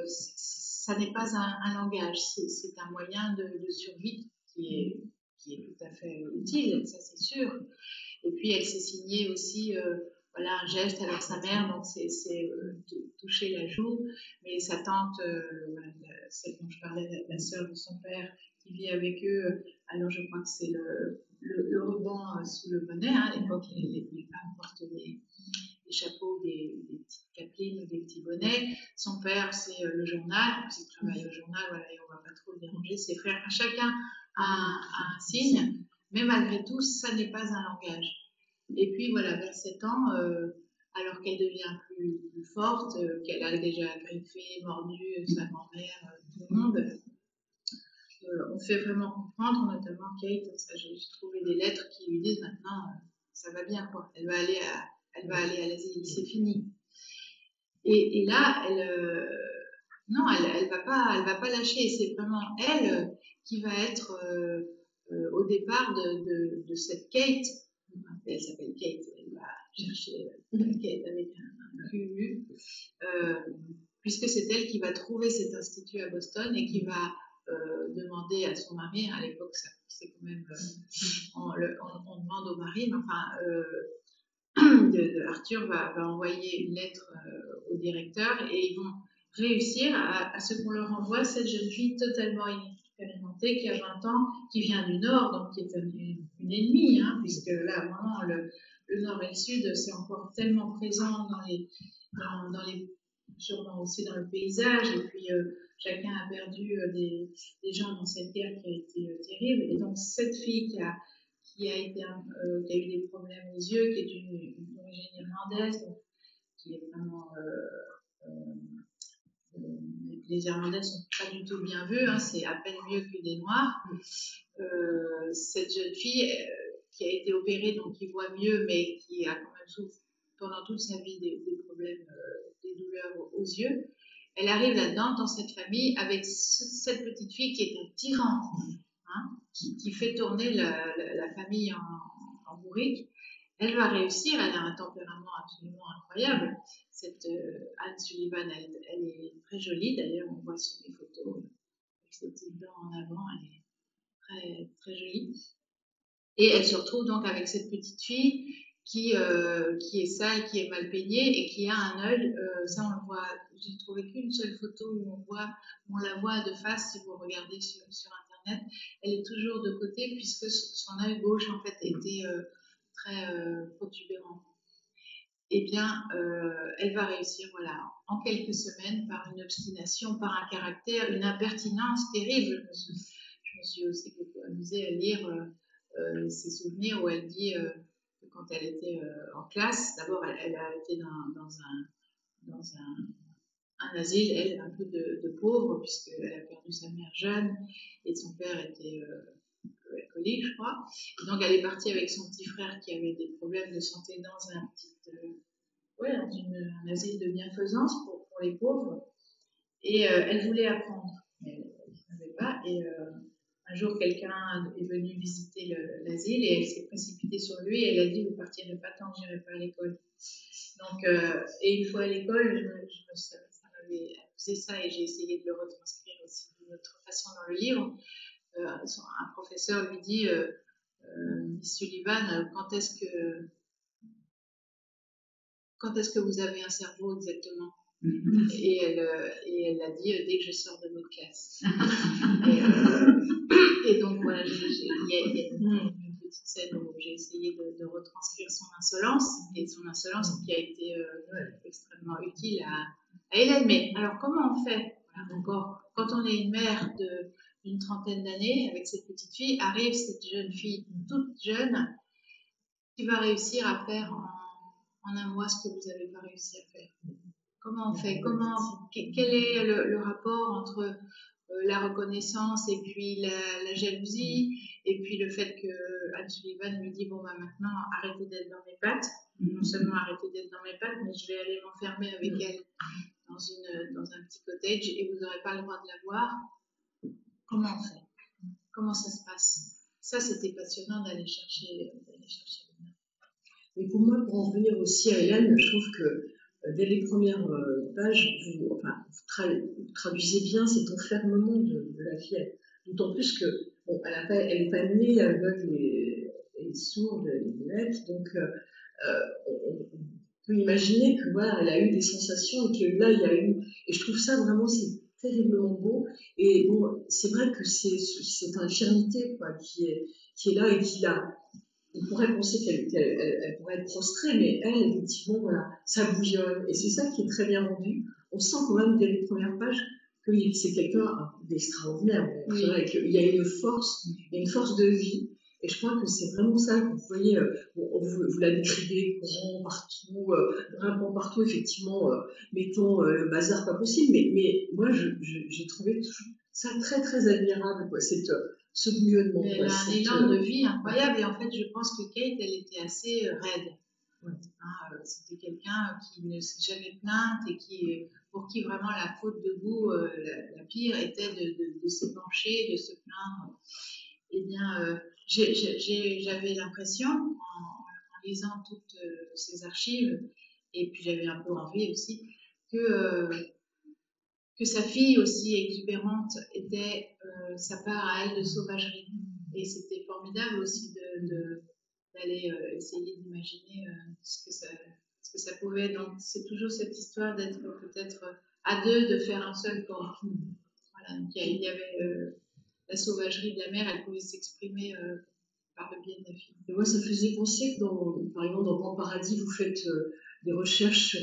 E: ça n'est pas un langage, c'est un moyen de survie qui est tout à fait utile, ça c'est sûr. Et puis, elle s'est signée aussi un geste avec sa mère, donc c'est toucher la joue, mais sa tante, celle dont je parlais, la sœur de son père, qui vit avec eux, alors je crois que c'est le ruban sous le bonnet, hein, à l'époque les femmes portent des chapeaux, des petites capelines ou des petits bonnets. Son père, c'est le journal, il travaille au journal, et on ne va pas trop le déranger. Ses frères, chacun a un signe, mais malgré tout, ça n'est pas un langage. Et puis voilà, vers 7 ans, alors qu'elle devient plus forte, qu'elle a déjà griffé, mordu sa grand-mère, tout le monde, on fait vraiment comprendre, notamment Kate, j'ai trouvé des lettres qui lui disent maintenant, ça va bien, quoi. Elle va aller à l'asile, c'est fini. Et là, elle va pas lâcher. C'est vraiment elle qui va être au départ de cette Kate. Elle s'appelle Kate. Elle va chercher Kate avec un QU, puisque c'est elle qui va trouver cet institut à Boston et qui va demander à son mari. À l'époque, c'est quand même on demande au mari, mais enfin. Arthur va envoyer une lettre au directeur, et ils vont réussir à ce qu'on leur envoie cette jeune fille totalement inexpérimentée qui a 20 ans, qui vient du Nord, donc qui est une ennemie, hein, puisque là, vraiment, le Nord et le Sud, c'est encore tellement présent sûrement aussi dans le paysage, et puis chacun a perdu des gens dans cette guerre qui a été terrible, et donc cette fille qui a eu des problèmes aux yeux, qui est d'origine irlandaise, est vraiment les Irlandais ne sont pas du tout bien vus, hein, c'est à peine mieux que des Noirs. Cette jeune fille qui a été opérée, donc qui voit mieux, mais qui a quand même souffert pendant toute sa vie des problèmes, des douleurs aux yeux, elle arrive là-dedans, dans cette famille, avec cette petite fille qui est une tyran, hein, qui fait tourner la famille en bourrique. Elle va réussir, elle a un tempérament absolument incroyable. Cette Anne Sullivan, elle est très jolie, d'ailleurs, on voit sur les photos, avec ses petites dents en avant, elle est très, très jolie. Et elle se retrouve donc avec cette petite fille qui est sale, qui est mal peignée et qui a un œil, ça on le voit, j'ai trouvé qu'une seule photo où on la voit de face si vous regardez sur internet, elle est toujours de côté puisque son œil gauche en fait était très protubérant. Eh bien, elle va réussir, voilà, en quelques semaines, par une obstination, par un caractère, une impertinence terrible. Je me suis aussi beaucoup amusée à lire ses souvenirs où elle dit que quand elle était en classe, d'abord elle a été dans un asile, elle, un peu de pauvre, puisqu'elle a perdu sa mère jeune et son père était alcoolique, je crois. Et donc elle est partie avec son petit frère qui avait des problèmes de santé dans un asile de bienfaisance pour les pauvres. Et elle voulait apprendre, mais elle ne savait pas. Et un jour, quelqu'un est venu visiter l'asile et elle s'est précipitée sur lui et elle a dit « Vous partirez pas tant que j'irai pas à l'école ». Donc, et une fois à l'école, ça m'avait amusé ça et j'ai essayé de le retranscrire aussi d'une autre façon dans le livre. Un professeur lui dit Miss Sullivan, quand est-ce que vous avez un cerveau exactement? Et elle a dit dès que je sors de votre classe. Et donc voilà, il y a une petite scène où j'ai essayé de retranscrire son insolence, et son insolence qui a été extrêmement utile à Hélène. Mais alors comment on fait? Voilà, encore, quand on est une mère d'une trentaine d'années avec cette petite fille, arrive cette jeune fille toute jeune qui va réussir à faire en un mois ce que vous n'avez pas réussi à faire. Comment on fait? Quel est le rapport entre la reconnaissance et puis la jalousie et puis le fait que Anne Sullivan lui dit bon bah maintenant arrêtez d'être dans mes pattes, non seulement arrêtez d'être dans mes pattes, mais je vais aller m'enfermer avec elle dans un petit cottage et vous n'aurez pas le droit de la voir. Comment on fait? Comment ça se passe? Ça c'était passionnant d'aller chercher.
F: Mais pour moi, pour en venir aussi à Hélène, je trouve que dès les premières pages, vous traduisez bien cet enfermement de la fille. D'autant plus que elle n'est pas née aveugle et sourde et muette, donc on peut imaginer que voilà, elle a eu des sensations et que là il y a eu. Et je trouve ça vraiment c'est terriblement beau. Et bon, c'est vrai que c'est cette infirmité quoi, qui est là et qui l'a. On pourrait penser qu'elle pourrait être prostrée, mais elle, effectivement, voilà, ça bouillonne. Et c'est ça qui est très bien rendu. On sent quand même dès les premières pages que c'est quelqu'un d'extraordinaire.
E: Oui.
F: C'est vrai qu'il y a une force de vie. Et je crois que c'est vraiment ça que vous voyez, vous la décrivez courant partout, grimpant partout, effectivement, mettons le bazar pas possible. Mais moi, j'ai trouvé ça très, très admirable, quoi, ce bouillonnement.
E: Elle a un élan de vie incroyable et en fait je pense que Kate elle était assez raide. Ouais. Hein, c'était quelqu'un qui ne s'est jamais plainte et pour qui vraiment la faute de goût la pire était de s'épancher, de se plaindre. Eh bien j'avais l'impression en lisant toutes ces archives et puis j'avais un peu envie aussi que sa fille aussi exubérante était sa part à elle de sauvagerie. Et c'était formidable aussi d'aller essayer d'imaginer ce que ça pouvait être. Donc c'est toujours cette histoire d'être peut-être à deux, de faire un seul corps. Voilà, donc il y avait la sauvagerie de la mère, elle pouvait s'exprimer par le biais de la fille.
F: Et moi, ça faisait penser que par exemple, dans Grand Paradis, vous faites des recherches sur,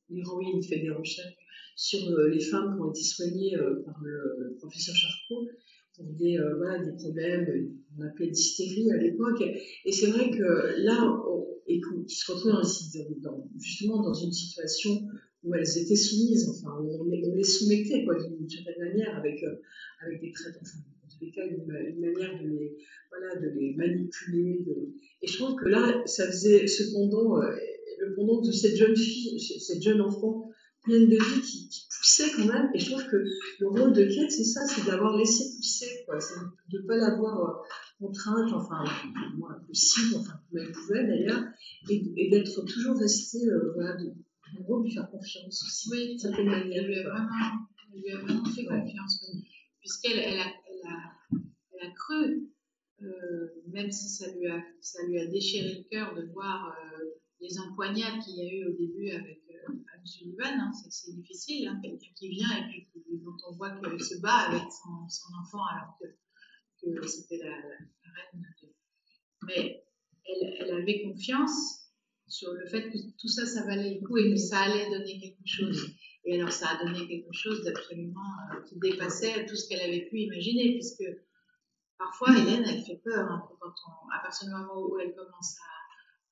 F: l'héroïne fait des recherches sur les femmes qui ont été soignées par le professeur Charcot pour des problèmes on appelait d'hystérie à l'époque. Et c'est vrai que là, et qui se retrouvent justement dans une situation où elles étaient soumises, enfin, on les soumettait, quoi, d'une certaine manière, avec des traits, enfin, en tous les cas, une manière de les manipuler. Et je trouve que là, ça faisait cependant le pendant de cette jeune fille, cette jeune enfant pleine de vie qui poussait quand même. Et je trouve que le rôle de Kate, c'est ça, c'est d'avoir laissé pousser, quoi. C'est de ne pas l'avoir contrainte, enfin, moi, possible, enfin, comme elle pouvait d'ailleurs, et d'être toujours restée, voilà, en gros, lui faire confiance aussi.
E: Oui,
F: d'une certaine manière.
E: elle lui a vraiment fait confiance, puisqu'elle a cru, même si ça lui a déchiré le cœur de voir les empoignades qu'il y a eu au début avec M. Sullivan, hein, c'est difficile, hein, quelqu'un qui vient et puis dont on voit qu'elle se bat avec son enfant alors que c'était la reine. Mais elle avait confiance sur le fait que tout ça, ça valait le coup et que ça allait donner quelque chose. Et alors ça a donné quelque chose d'absolument qui dépassait tout ce qu'elle avait pu imaginer, puisque parfois Hélène, elle fait peur, hein, à partir du moment où elle commence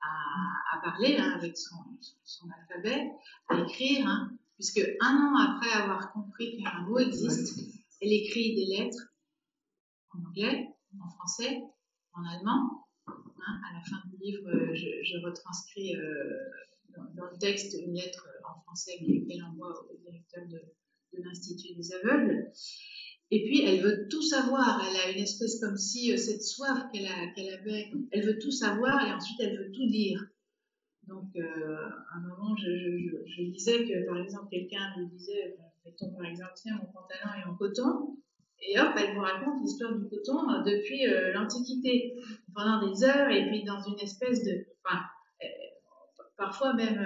E: à parler, hein, avec son alphabet, à écrire, hein, puisque 1 an après avoir compris qu'un mot existe, elle écrit des lettres en anglais, en français, en allemand. Hein, à la fin du livre, je retranscris dans le texte une lettre en français qu'elle envoie au directeur de l'Institut des aveugles. Et puis, elle veut tout savoir. Elle a une espèce comme si cette soif qu'elle avait, elle veut tout savoir et ensuite elle veut tout dire. Donc, à un moment, je disais que, par exemple, quelqu'un lui disait, mettons par exemple, tiens, mon pantalon est en coton. Et hop, elle vous raconte l'histoire du coton depuis l'Antiquité, pendant des heures, et puis dans une espèce de... Enfin, parfois même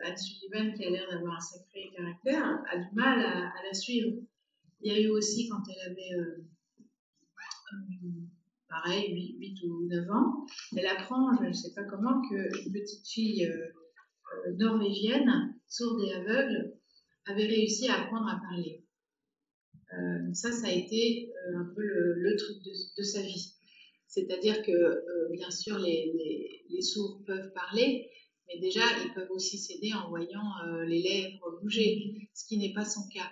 E: Anne Sullivan, qui a l'air d'avoir un sacré caractère, a du mal à la suivre. Il y a eu aussi, quand elle avait, pareil, 8 ou 9 ans, elle apprend, je ne sais pas comment, qu'une petite fille norvégienne, sourde et aveugle, avait réussi à apprendre à parler. Ça a été un peu le truc de sa vie. C'est-à-dire que, bien sûr, les sourds peuvent parler, mais déjà, ils peuvent aussi s'aider en voyant les lèvres bouger, ce qui n'est pas son cas.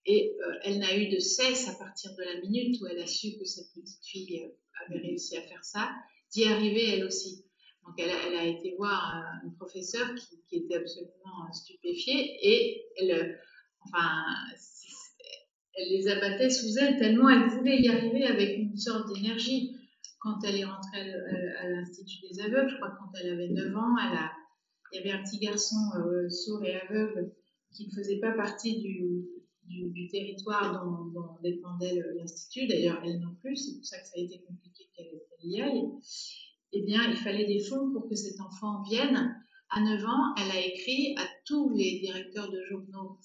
E: Et elle n'a eu de cesse, à partir de la minute où elle a su que cette petite fille avait réussi à faire ça, d'y arriver elle aussi. Donc elle a été voir un professeur qui était absolument stupéfié et elle les abattait sous elle tellement elle voulait y arriver avec une sorte d'énergie. Quand elle est rentrée à l'Institut des aveugles, je crois que quand elle avait 9 ans, il y avait un petit garçon sourd et aveugle qui ne faisait pas partie du territoire dont dépendait l'Institut, d'ailleurs elle non plus, c'est pour ça que ça a été compliqué qu'elle y aille. Eh bien, il fallait des fonds pour que cet enfant vienne. À 9 ans, elle a écrit à tous les directeurs de journaux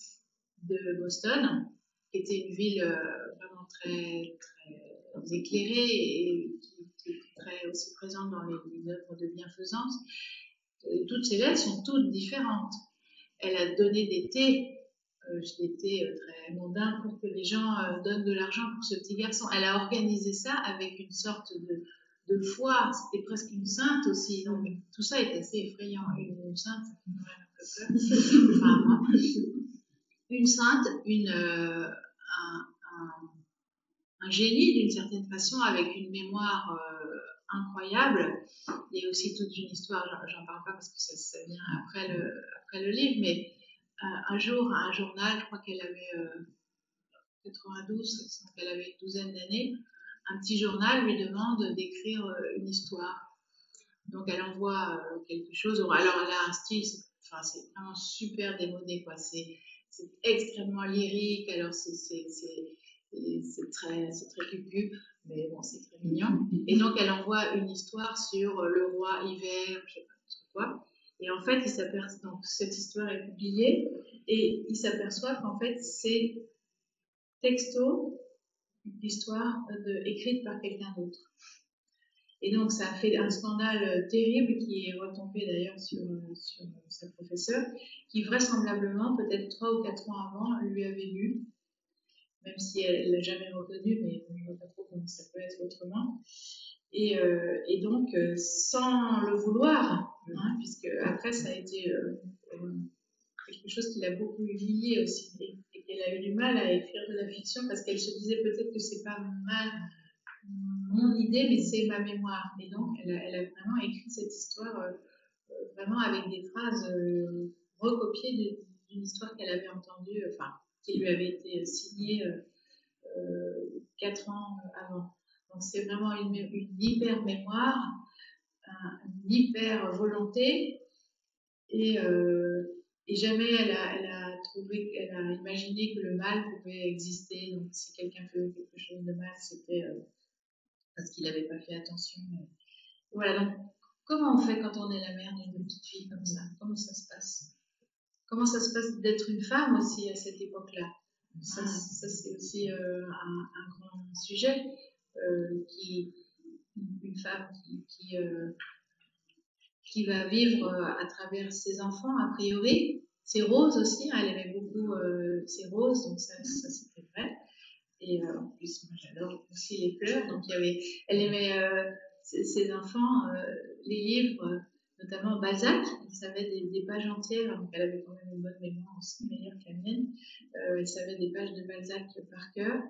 E: de Boston, qui était une ville vraiment très, très éclairée et qui était très aussi présente dans les œuvres de bienfaisance. Et toutes ces lettres sont toutes différentes. Elle a donné des thés, des thés très mondains pour que les gens donnent de l'argent pour ce petit garçon. Elle a organisé ça avec une sorte de foi, c'était presque une sainte aussi. Donc tout ça est assez effrayant. Une sainte, ça fait quand même un peu peur. Enfin, moi. Une sainte, un génie d'une certaine façon, avec une mémoire incroyable. Il y a aussi toute une histoire, j'en parle pas parce que ça vient après le livre, mais un jour, un journal, je crois qu'elle avait 92, donc elle avait une douzaine d'années, un petit journal lui demande d'écrire une histoire. Donc elle envoie quelque chose. Alors elle a un style, c'est vraiment super démodé, quoi. C'est extrêmement lyrique, alors c'est très cucu, mais bon, c'est très mignon. Et donc elle envoie une histoire sur le roi hiver, je sais pas quoi. Et en fait, donc cette histoire est publiée et il s'aperçoit qu'en fait c'est texto l'histoire écrite par quelqu'un d'autre. Et donc, ça a fait un scandale terrible qui est retombé d'ailleurs sur sa professeure, qui vraisemblablement, peut-être 3 ou 4 ans avant, lui avait lu, même si elle ne l'a jamais reconnu, mais je ne vois pas trop comment ça peut être autrement. Et donc, sans le vouloir, hein, puisque après, ça a été quelque chose qui l'a beaucoup humiliée aussi, et qu'elle a eu du mal à écrire de la fiction parce qu'elle se disait peut-être que c'est pas mon idée, mais c'est ma mémoire. Et donc, elle a vraiment écrit cette histoire vraiment avec des phrases recopiées d'une histoire qu'elle avait entendue, enfin, qui lui avait été signée 4 ans avant. Donc, c'est vraiment une hyper mémoire, une hyper volonté, et jamais elle a imaginé que le mal pouvait exister. Donc, si quelqu'un faisait quelque chose de mal, c'était parce qu'il n'avait pas fait attention. Voilà, donc comment on fait quand on est la mère d'une petite fille comme ça? Comment ça se passe? Comment ça se passe d'être une femme aussi à cette époque-là? Ça c'est aussi un grand sujet. Une femme qui va vivre à travers ses enfants, a priori. C'est Rose aussi, hein, elle aimait beaucoup ses roses, donc ça c'était vrai. Et en plus, moi j'adore aussi les fleurs, donc elle aimait ses enfants, les livres, notamment Balzac, elle savait des pages entières, donc elle avait quand même une bonne mémoire aussi, meilleure que la mienne, elle savait des pages de Balzac par cœur,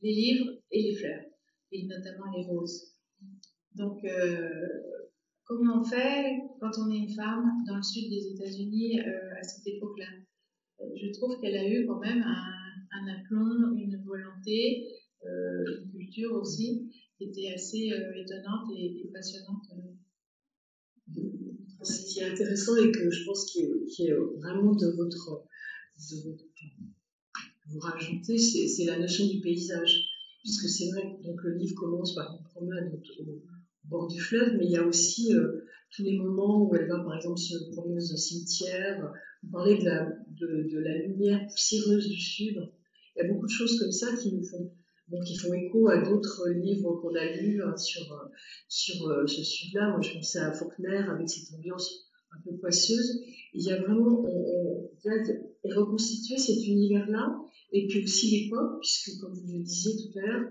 E: les livres et les fleurs, et notamment les roses. Donc, comment on fait quand on est une femme dans le sud des États-Unis à cette époque-là? Je trouve qu'elle a eu quand même un aplomb, une volonté, une culture aussi, qui était assez étonnante et passionnante.
F: Ce qui est intéressant et que je pense qui est vraiment de vous rajouter, c'est la notion du paysage. Puisque c'est vrai que donc, le livre commence par une promenade au bord du fleuve, mais il y a aussi tous les moments où elle va par exemple se promener dans un cimetière. Vous parlez de la lumière poussiéreuse du sud. Il y a beaucoup de choses comme ça qui font écho à d'autres livres qu'on a lus hein, sur ce sud-là. Moi, je pensais à Faulkner avec cette ambiance un peu poisseuse. Il y a vraiment, on vient de reconstituer cet univers-là, et puis aussi l'époque, puisque comme vous le disiez tout à l'heure,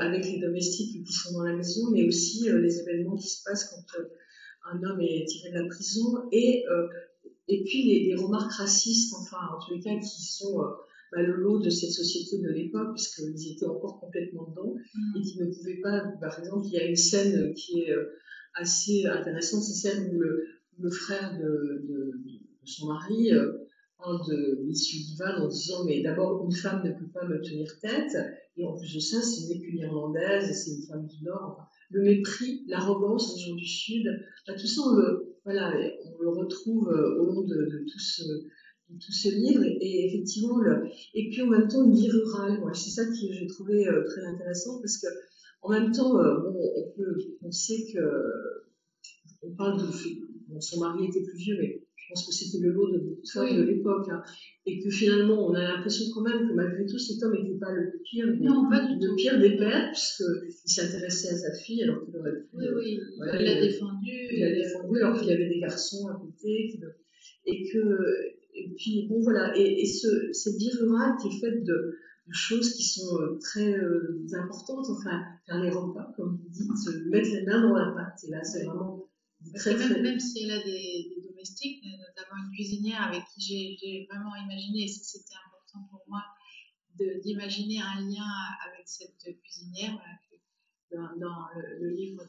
F: avec les domestiques qui sont dans la maison, mais aussi les événements qui se passent quand un homme est tiré de la prison, et puis les remarques racistes, enfin, en tous les cas, qui sont le lot de cette société de l'époque, puisqu'ils étaient encore complètement dedans, et qui ne pouvaient pas, par exemple, il y a une scène qui est assez intéressante, c'est celle où le frère de son mari parle de l'issue divine en disant mais d'abord une femme ne peut pas me tenir tête, et en plus de ça ce n'est qu'une Irlandaise et c'est une femme du Nord. Enfin, le mépris, l'arrogance des gens du Sud, tout ça on le retrouve au long de tout ce livre, et effectivement et puis en même temps une vie rurale. Voilà, c'est ça que j'ai trouvé très intéressant, parce que en même temps on sait que on parle son mari était plus vieux, mais je pense que c'était le lot de beaucoup de femmes de l'époque, hein, et que finalement on a l'impression quand même que malgré tout cet homme n'était pas le pire des pères, puisqu'il s'intéressait à sa fille alors qu'il aurait pu.
E: Oui, voilà, il l'a défendu.
F: Il l'a défendu alors qu'il avait des garçons à côté, et puis bon voilà, et cette vie rurale qui est faite de choses qui sont très importantes, enfin faire les repas, comme vous dites, mettre les mains dans la pâte, et là c'est vraiment
E: même si elle a des domestiques, notamment une cuisinière avec qui j'ai vraiment imaginé, et c'était important pour moi d'imaginer un lien avec cette cuisinière, dans le livre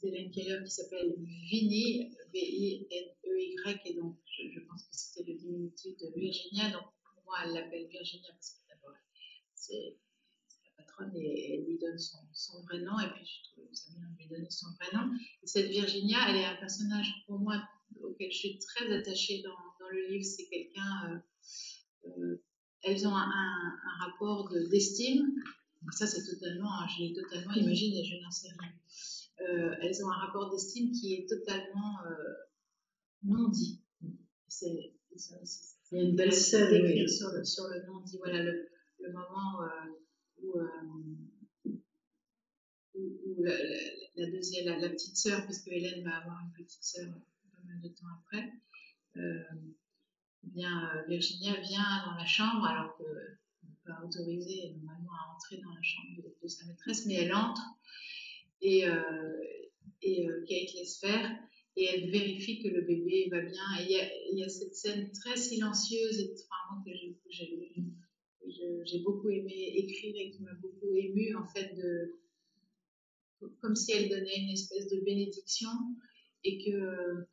E: d'Hélène Keller qui s'appelle Vinnie, V-I-N-E-Y, et donc je pense que c'était le diminutif de Virginia, donc pour moi elle l'appelle Virginia parce que d'abord c'est la patronne, et elle lui donne son vrai nom, et puis je trouve ça bien de lui donner son vrai nom. Et cette Virginia, elle est un personnage pour moi auquel je suis très attachée dans le livre. C'est quelqu'un, elles ont un rapport d'estime, ça c'est totalement, je l'ai totalement imaginé, je n'en sais rien. Elles ont un rapport d'estime qui est totalement non dit. C'est
F: il y a une belle scène
E: d'écrire sur le non dit. Voilà le moment où la deuxième, la petite sœur, puisque Hélène va avoir une petite sœur pas mal de temps après, Virginia vient dans la chambre alors que pas autorisée normalement à entrer dans la chambre de sa maîtresse, mais elle entre et Kate laisse faire et elle vérifie que le bébé va bien. Et il y a cette scène très silencieuse et enfin, que j'ai beaucoup aimé écrire et qui m'a beaucoup émue en fait, comme si elle donnait une espèce de bénédiction et que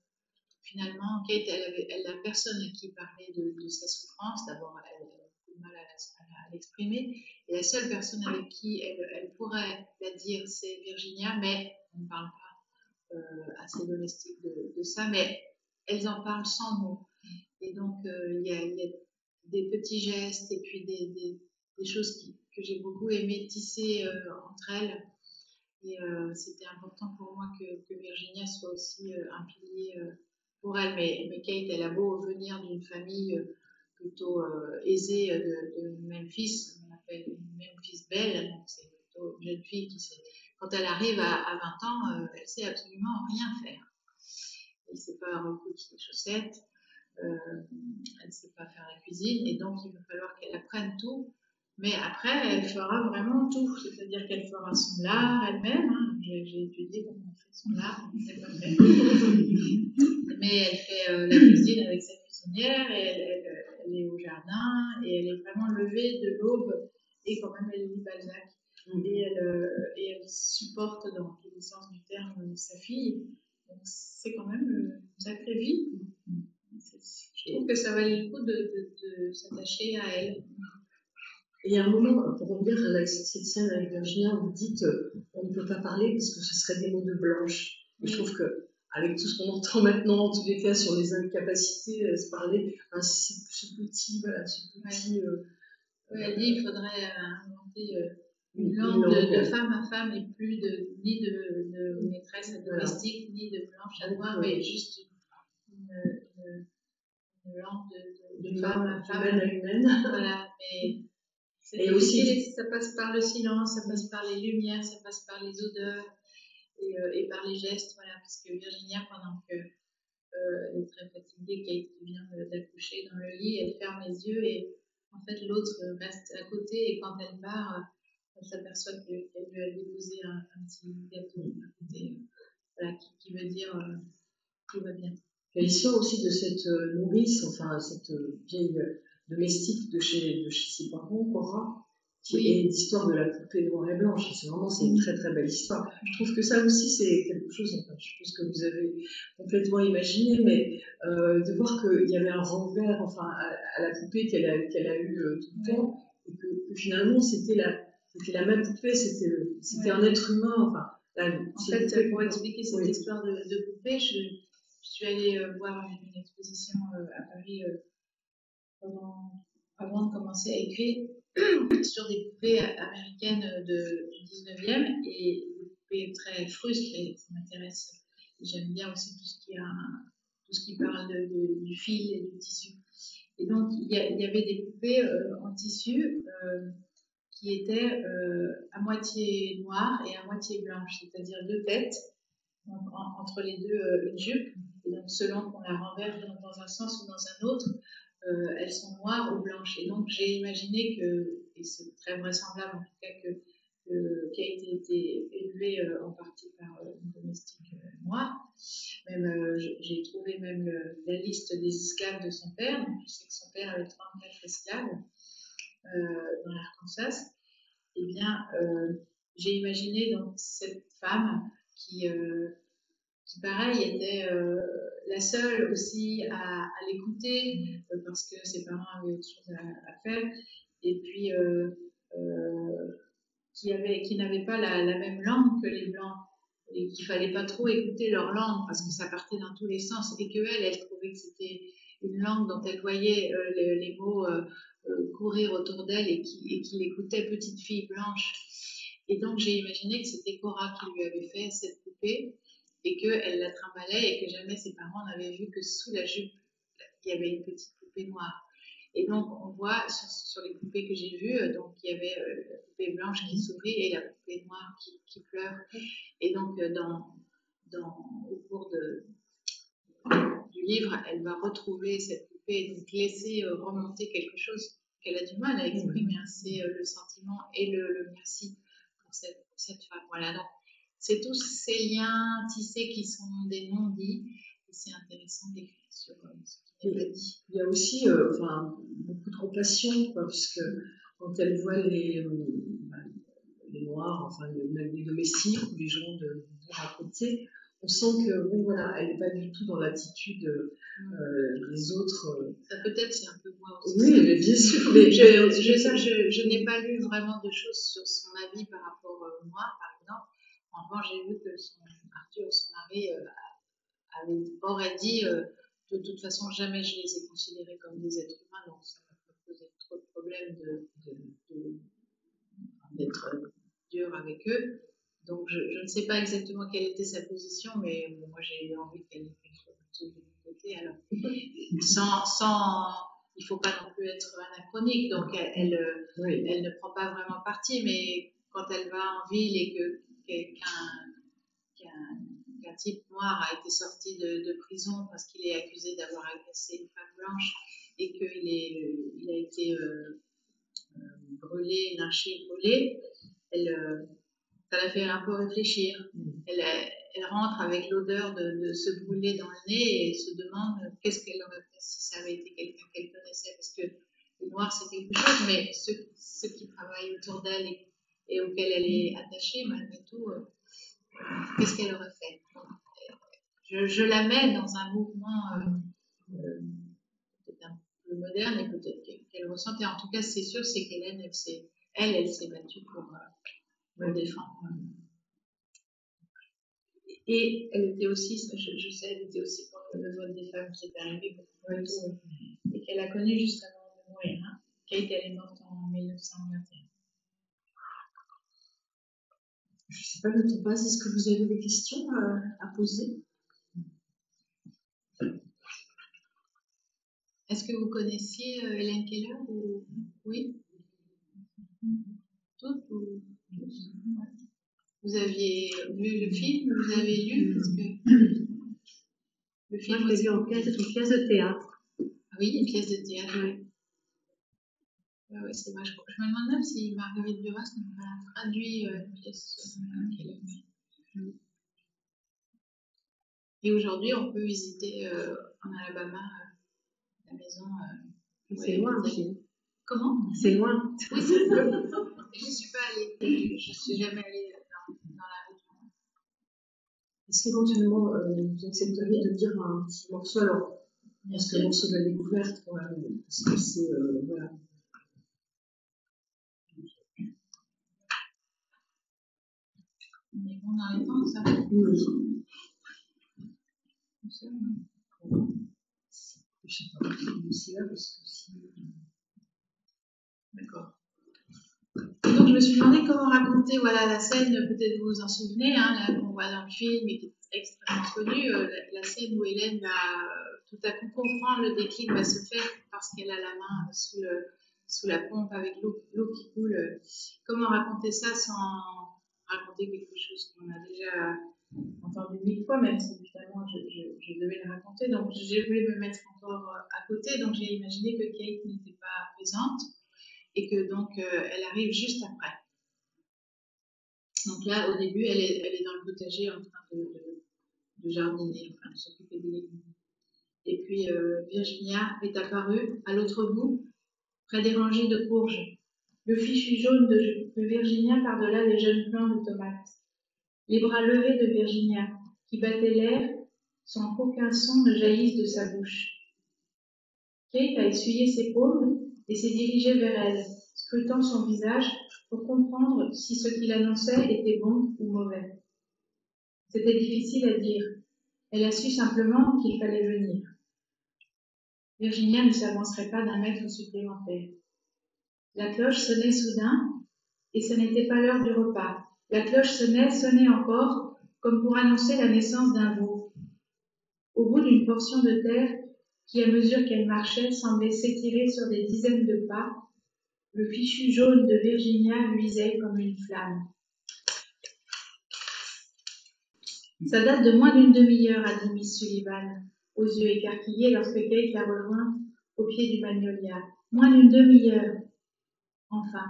E: finalement Kate elle n'a personne à qui parler de sa souffrance. D'abord elle a beaucoup de mal à l'exprimer et la seule personne avec qui elle pourrait la dire c'est Virginia, mais on ne parle pas à ses domestiques de ça, mais elles en parlent sans mots. Et donc il y a des petits gestes et puis des choses que j'ai beaucoup aimé tisser entre elles. Et c'était important pour moi que Virginia soit aussi un pilier pour elle. Mais Kate, elle a beau venir d'une famille plutôt aisée de Memphis, on appelle Memphis Belle, donc c'est plutôt une jeune fille quand elle arrive à 20 ans, elle sait absolument rien faire. Elle ne sait pas recoudre ses chaussettes, elle ne sait pas faire la cuisine, et donc il va falloir qu'elle apprenne tout. Mais après, elle fera vraiment tout, c'est-à-dire qu'elle fera son lard elle-même. Hein. J'ai étudié comment on fait son lard, mais elle fait la cuisine avec sa cuisinière, et elle est au jardin, et elle est vraiment levée de l'aube, et quand même elle lit Balzac. Et elle supporte dans tous les sens du terme sa fille. Donc c'est quand même une sacrée vie. Je trouve que ça valait le coup de s'attacher à elle.
F: Et il y a un moment, pour revenir à cette scène avec Virginia, vous dites on ne peut pas parler parce que ce serait des mots de blanche. Et je trouve qu'avec tout ce qu'on entend maintenant, en tous les cas, sur les incapacités à se parler, ce petit.
E: Elle dit qu'il faudrait inventer une langue de femme à femme et plus ni de maîtresse à domestique, ni de blanche à noire, mais juste une langue de femme à femme.
F: Humaine à humaine.
E: Voilà, mais
F: et aussi,
E: ça passe par le silence, ça passe par les lumières, ça passe par les odeurs et par les gestes, voilà, parce que Virginia, pendant que elle est très fatiguée, Kate vient d'accoucher dans le lit, elle ferme les yeux et en fait l'autre reste à côté, et quand elle part, elle s'aperçoit qu'elle lui a déposé un petit gâteau à côté, voilà, qui veut dire tout va bien.
F: Et l'histoire aussi de cette nourrice, enfin cette vieille domestique de chez ses parents, Cora, qui est l'histoire de la poupée noire et blanche. C'est une très très belle histoire. Je trouve que ça aussi c'est quelque chose, enfin, je pense que vous avez complètement imaginé, mais de voir qu'il y avait un renvers, enfin, à la poupée qu'elle a eu tout le temps, et que finalement c'était la même poupée, c'était un être humain. Enfin,
E: en fait, pour expliquer cette histoire de poupée, je suis allée voir une exposition à Paris avant de commencer à écrire sur des poupées américaines du 19e et des poupées très frustres, et ça m'intéresse. J'aime bien aussi tout ce qui parle du fil et du tissu. Et donc, il y avait des poupées en tissu qui étaient à moitié noires et à moitié blanches, c'est-à-dire deux têtes, donc entre les deux une jupe, et donc selon qu'on la renverse dans un sens ou dans un autre, elles sont noires ou blanches. Et donc j'ai imaginé et c'est très vraisemblable en tout cas, Kate a été élevée en partie par une domestique noire. Même j'ai trouvé même la liste des esclaves de son père. Donc, je sais que son père avait 34 esclaves dans l'Arkansas. Eh bien, j'ai imaginé donc cette femme qui pareil, était la seule aussi à l'écouter parce que ses parents avaient autre chose à faire, et puis qui n'avait pas la même langue que les Blancs, et qu'il fallait pas trop écouter leur langue parce que ça partait dans tous les sens, et elle trouvait que c'était une langue dont elle voyait les mots courir autour d'elle et qu'il écoutait, petite fille blanche. Et donc j'ai imaginé que c'était Cora qui lui avait fait cette poupée, et qu'elle la trimballait, et que jamais ses parents n'avaient vu que sous la jupe, il y avait une petite poupée noire. Et donc, on voit sur les poupées que j'ai vues, donc il y avait la poupée blanche qui sourit et la poupée noire qui pleure. Et donc, au cours du livre, elle va retrouver cette poupée, donc laisser remonter quelque chose qu'elle a du mal à exprimer, hein, c'est le sentiment et le merci pour cette femme. Voilà, donc c'est tous ces liens tissés qui sont des non-dits, et c'est intéressant d'écrire sur ce qui n'est pas dit.
F: Il y a aussi beaucoup de compassion, quoi, parce que quand elle voit les Noirs, même les domestiques ou les gens de à côté, on sent que bon, voilà, elle n'est pas du tout dans l'attitude des autres.
E: Ça peut-être c'est un peu moi aussi.
F: Oui, mais bien sûr. Mais
E: je n'ai pas lu vraiment de choses sur son avis par rapport au noir, par exemple. En revanche, j'ai vu que Arthur, son mari, aurait dit de toute façon, jamais je les ai considérés comme des êtres humains, donc ça m'a pas posé trop de problème d'être dur avec eux. Donc je ne sais pas exactement quelle était sa position, mais moi j'ai eu envie qu'elle soit plutôt de mon côté. Alors, il ne faut pas non plus être anachronique, donc elle ne prend pas vraiment parti, mais quand elle va en ville et qu'un type noir a été sorti de prison parce qu'il est accusé d'avoir agressé une femme blanche et qu'il a été brûlé, lynché, brûlé, ça la fait un peu réfléchir. Elle rentre avec l'odeur de se brûler dans le nez et se demande qu'est-ce qu'elle aurait fait si ça avait été quelqu'un qu'elle connaissait, parce que le noir c'est quelque chose, mais ceux qui travaillent autour d'elle et auxquels elle est attachée, malgré tout, qu'est-ce qu'elle aurait fait? Je la mets dans un mouvement peut-être un peu moderne et peut-être qu'elle ressentait. En tout cas, c'est sûr, c'est qu'Hélène, elle s'est battue pour défendre. Et elle était aussi, je sais, elle était aussi pour le vote des femmes qui est arrivé beaucoup plus tôt et qu'elle a connu juste avant de mourir. Hein. Kate, elle est morte en 1921.
F: Je ne sais pas de toute base, est-ce que vous avez des questions à poser?
E: Est-ce que vous connaissiez Hélène Keller ou... Oui. Toutes ou... Vous aviez vu le film, vous avez lu parce que... Le film,
B: moi, je l'ai vu en pièce, c'est une pièce de théâtre.
E: Ah oui, une pièce de théâtre. Oui. Oui, c'est vrai. Je me demande même si Marguerite Duras n'a pas traduit une pièce qu'elle a vue. Et aujourd'hui, on peut visiter en Alabama la maison.
B: C'est loin aussi.
E: Comment?
B: C'est loin.
E: Oui, c'est ça. Je ne suis pas allée. Je ne suis jamais allée dans la région.
F: Est-ce qu'éventuellement vous accepteriez de dire un petit morceau, alors, parce que le morceau de la découverte, parce que c'est voilà.
E: On est bon dans les temps, ça?
F: Oui. Je sais pas, c'est là parce que si...
E: D'accord. Donc je me suis demandé comment raconter la scène, peut-être vous vous en souvenez, hein, là qu'on voit dans le film et qui est extrêmement connue, la scène où Hélène va tout à coup comprendre, le déclic va se faire parce qu'elle a la main sous la pompe avec l'eau qui coule. Comment raconter ça sans raconter quelque chose qu'on a déjà entendu 1000 fois, même si évidemment je devais le raconter. Donc j'ai voulu me mettre encore à côté, donc j'ai imaginé que Kate n'était pas présente et que donc elle arrive juste après. Donc là, au début, elle est dans le potager en train de jardiner, enfin de s'occuper des légumes. Et puis Virginia est apparue à l'autre bout, près des rangées de courges. Le fichu jaune de Virginia par-delà les jeunes plants de tomates. Les bras levés de Virginia, qui battait l'air sans qu'aucun son ne jaillisse de sa bouche. Kate a essuyé ses paumes et s'est dirigée vers elle, scrutant son visage pour comprendre si ce qu'il annonçait était bon ou mauvais. C'était difficile à dire. Elle a su simplement qu'il fallait venir. Virginia ne s'avancerait pas d'un mètre supplémentaire. La cloche sonnait soudain, et ce n'était pas l'heure du repas. La cloche sonnait encore, comme pour annoncer la naissance d'un veau. Au bout d'une portion de terre, qui à mesure qu'elle marchait semblait s'étirer sur des dizaines de pas, le fichu jaune de Virginia luisait comme une flamme. Ça date de moins d'une demi-heure, a dit Miss Sullivan, aux yeux écarquillés lorsque Kate l'a rejoint au pied du magnolia. Moins d'une demi-heure. Enfin,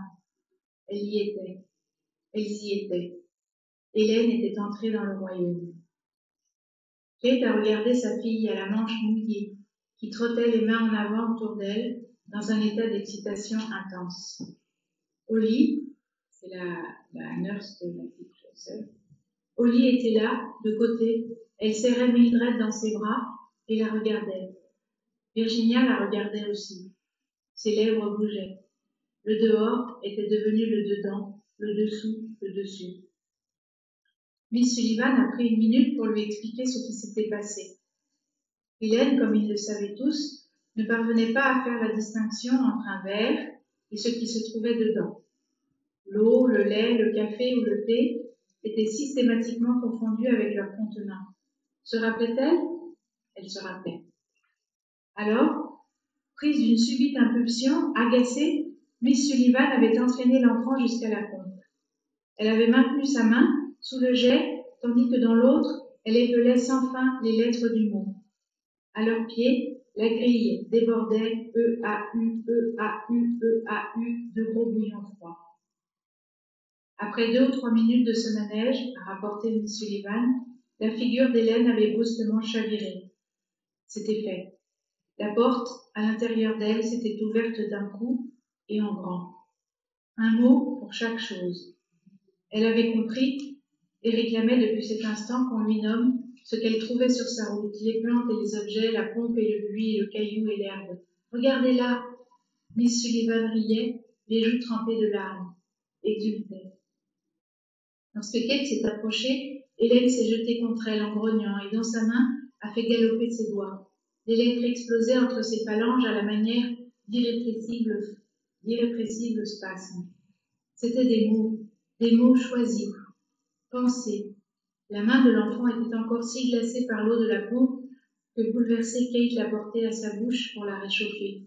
E: elles y étaient. Hélène était entrée dans le royaume. Kate a regardé sa fille à la manche mouillée, qui trottait les mains en avant autour d'elle, dans un état d'excitation intense. Holly, c'est la nurse de la petite sœur, Holly était là, de côté. Elle serrait Mildred dans ses bras et la regardait. Virginia la regardait aussi. Ses lèvres bougeaient. Le dehors était devenu le dedans, le dessous, le dessus. Miss Sullivan a pris une minute pour lui expliquer ce qui s'était passé. Hélène, comme ils le savaient tous, ne parvenait pas à faire la distinction entre un verre et ce qui se trouvait dedans. L'eau, le lait, le café ou le thé étaient systématiquement confondus avec leur contenant. Se rappelait-elle? Elle se rappelait. Alors, prise d'une subite impulsion, agacée, Miss Sullivan avait entraîné l'enfant jusqu'à la pompe. Elle avait maintenu sa main sous le jet, tandis que dans l'autre, elle épelait sans fin les lettres du mot. À leurs pieds, la grille débordait E-A-U, E-A-U, E-A-U de gros bouillons froids. Après 2 ou 3 minutes de ce manège, a rapporté Miss Sullivan, la figure d'Hélène avait brusquement chaviré. C'était fait. La porte, à l'intérieur d'elle, s'était ouverte d'un coup et en grand. Un mot pour chaque chose. Elle avait compris et réclamait depuis cet instant qu'on lui nomme ce qu'elle trouvait sur sa route, les plantes et les objets, la pompe et le buis et le caillou et l'herbe. Regardez-la! Miss Sullivan riait, les joues trempées de larmes, exultait. Lorsque Kate s'est approchée, Hélène s'est jetée contre elle en grognant et dans sa main a fait galoper ses doigts. Les lettres explosaient entre ses phalanges à la manière d'irrépressibles spasmes. C'étaient des mots choisis, pensés. La main de l'enfant était encore si glacée par l'eau de la pompe que bouleversée Kate la portait à sa bouche pour la réchauffer.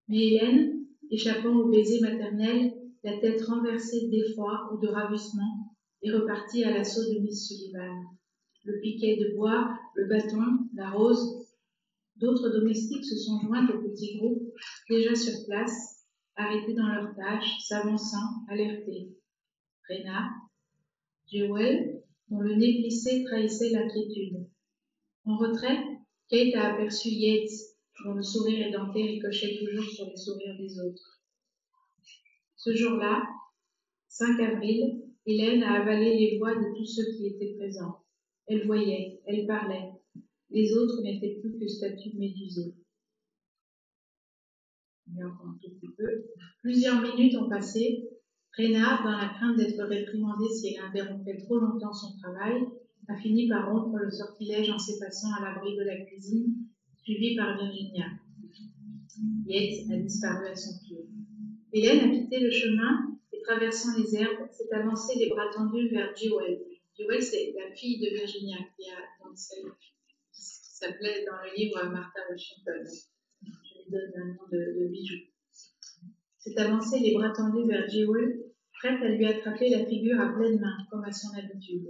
E: Mais Hélène, échappant au baiser maternel, la tête renversée d'effroi ou de ravissement, est repartie à l'assaut de Miss Sullivan. Le piquet de bois, le bâton, la rose. D'autres domestiques se sont joints au petit groupe, déjà sur place, arrêtés dans leurs tâches, s'avançant, alertés. Rena, Jewel, dont le nez plissé trahissait l'inquiétude. En retrait, Kate a aperçu Yates, dont le sourire édenté ricochait toujours sur les sourires des autres. Ce jour-là, 5 avril, Hélène a avalé les voix de tous ceux qui étaient présents. Elle voyait, elle parlait. Les autres n'étaient plus que statues médusées. Mais encore un tout petit peu. Plusieurs minutes ont passé. Rena, dans la crainte d'être réprimandée si elle interrompait trop longtemps son travail, a fini par rompre le sortilège en s'effaçant à l'abri de la cuisine, suivie par Virginia. Yates a disparu à son pied. Hélène a quitté le chemin et, traversant les herbes, s'est avancée les bras tendus vers Jewel. Jewel, c'est la fille de Virginia qui s'appelait dans le livre Martha Washington. Je lui donne un nom de bijou. S'est avancée les bras tendus vers Jewel, prête à lui attraper la figure à pleine main, comme à son habitude.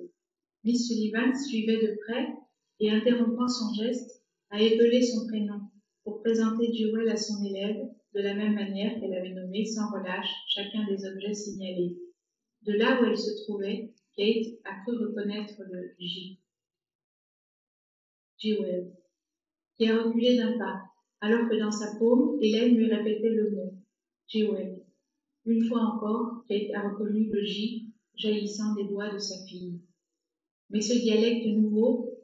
E: Miss Sullivan suivait de près et, interrompant son geste, a épelé son prénom pour présenter Jewel à son élève de la même manière qu'elle avait nommé sans relâche chacun des objets signalés. De là où elle se trouvait, Kate a cru reconnaître le J. Jewel, qui a reculé d'un pas, alors que dans sa paume, Hélène lui répétait le mot. Jewel. Une fois encore, Kate a reconnu le J jaillissant des doigts de sa fille. Mais ce dialecte nouveau,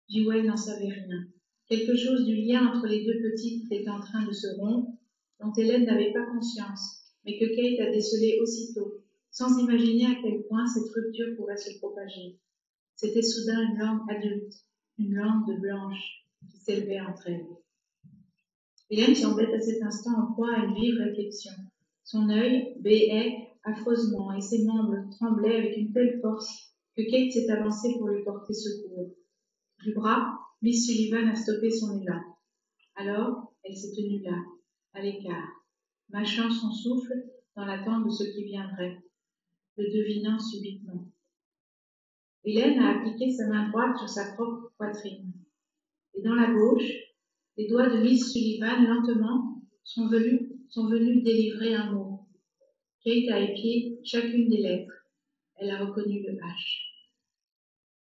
E: Jewel n'en savait rien. Quelque chose du lien entre les deux petites était en train de se rompre, dont Hélène n'avait pas conscience, mais que Kate a décelé aussitôt, sans imaginer à quel point cette rupture pourrait se propager. C'était soudain une langue adulte, une langue de blanche, qui s'élevait entre elles. Hélène semblait à cet instant en proie à une vive réflexion. Son œil béait affreusement et ses membres tremblaient avec une telle force que Kate s'est avancée pour lui porter secours. Du bras, Miss Sullivan a stoppé son élan. Alors, elle s'est tenue là, à l'écart, mâchant son souffle dans l'attente de ce qui viendrait, le devinant subitement. Hélène a appliqué sa main droite sur sa propre poitrine. Et dans la gauche, les doigts de Miss Sullivan, lentement, sont venus sont venus délivrer un mot. Kate a épié chacune des lettres. Elle a reconnu le H.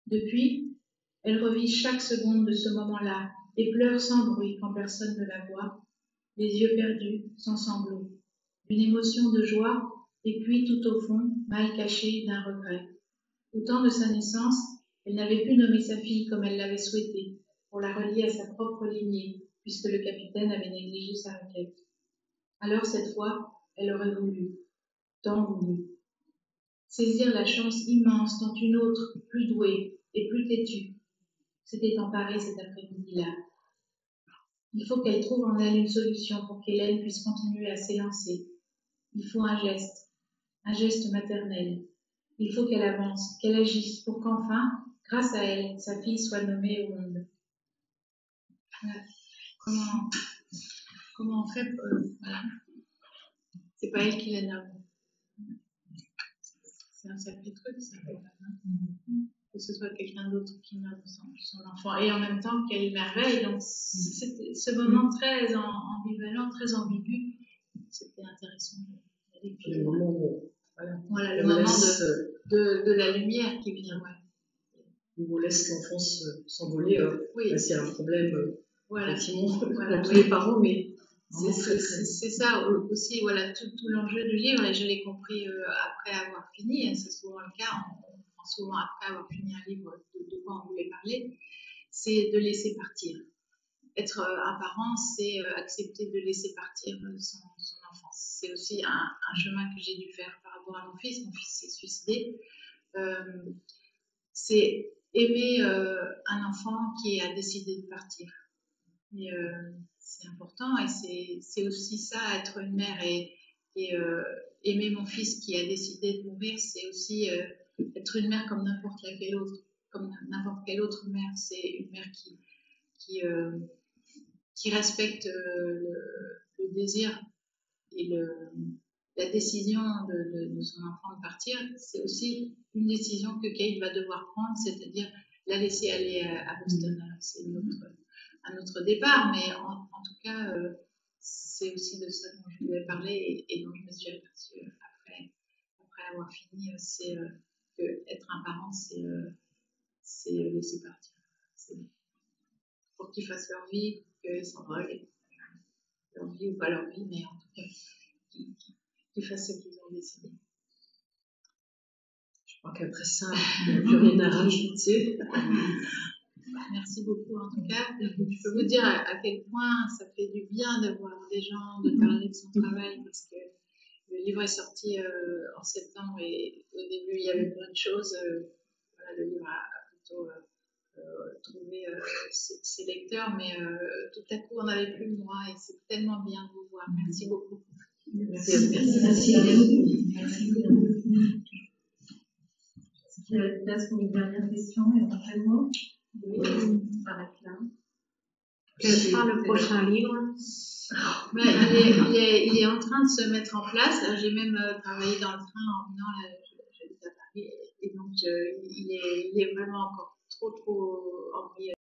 E: Depuis, elle revit chaque seconde de ce moment-là et pleure sans bruit quand personne ne la voit, les yeux perdus, sans sanglots. Une émotion de joie et puis tout au fond, mal cachée, d'un regret. Au temps de sa naissance, elle n'avait pu nommer sa fille comme elle l'avait souhaité, pour la relier à sa propre lignée, puisque le capitaine avait négligé sa requête. Alors cette fois, elle aurait voulu, tant voulu, saisir la chance immense dont une autre, plus douée et plus têtue, s'était emparée cet après-midi-là. Il faut qu'elle trouve en elle une solution pour qu'Hélène puisse continuer à s'élancer. Il faut un geste maternel. Il faut qu'elle avance, qu'elle agisse pour qu'enfin, grâce à elle, sa fille soit nommée au monde. Comment on fait voilà. C'est pas elle qui la nomme. C'est un sacré truc, ça, quand même. Que ce soit quelqu'un d'autre qui nomme son enfant. Et en même temps, quelle merveille. Donc, c'était ce moment très ambivalent, très ambigu. C'était intéressant. Et puis,
F: le moment
E: voilà, le moment de la lumière qui vient. Ouais.
F: Où on laisse l'enfant s'envoler.
E: Oui.
F: C'est un problème,
E: voilà.
F: effectivement,
E: Voilà.
F: pour tous les parents, mais
E: c'est ça aussi, voilà, tout l'enjeu du livre, et je l'ai compris après avoir fini, et c'est souvent le cas, on prend souvent après avoir fini un livre de quoi on voulait parler, c'est de laisser partir. Être un parent, c'est accepter de laisser partir son enfance. C'est aussi un chemin que j'ai dû faire par rapport à mon fils s'est suicidé. C'est aimer un enfant qui a décidé de partir. Et c'est important, et c'est aussi ça, être une mère, et aimer mon fils qui a décidé de mourir, c'est aussi être une mère comme n'importe quelle autre mère. C'est une mère qui respecte le désir et la décision de son enfant de partir. C'est aussi une décision que Kate va devoir prendre, c'est-à-dire la laisser aller à Boston. Alors, c'est un autre départ, mais en tout cas, c'est aussi de ça dont je voulais parler, et dont je me suis aperçue après avoir fini, c'est que être un parent, c'est laisser partir. C'est pour qu'ils fassent leur vie, qu'ils s'envolent, leur vie ou pas leur vie, mais en tout cas, qu'ils fassent ce qu'ils ont décidé.
F: Je crois qu'après ça, il n'y a plus rien à rajouter.
E: Merci beaucoup en tout cas. Je peux vous dire à quel point ça fait du bien de voir des gens, de parler de son travail, parce que le livre est sorti en septembre, et au début il y avait plein de choses. Voilà, le livre a plutôt trouvé ses lecteurs, mais tout à coup on n'avait plus le droit, et c'est tellement bien de vous voir. Merci beaucoup.
F: Merci.
G: Merci. Est-ce qu'il y a la place pour une dernière question éventuellement? Oui, on s'arrête là.
E: Quel sera le prochain livre? Il est en train de se mettre en place. J'ai même travaillé dans le train en venant, là, j'habite à Paris, et donc il est vraiment encore trop embryonnaire.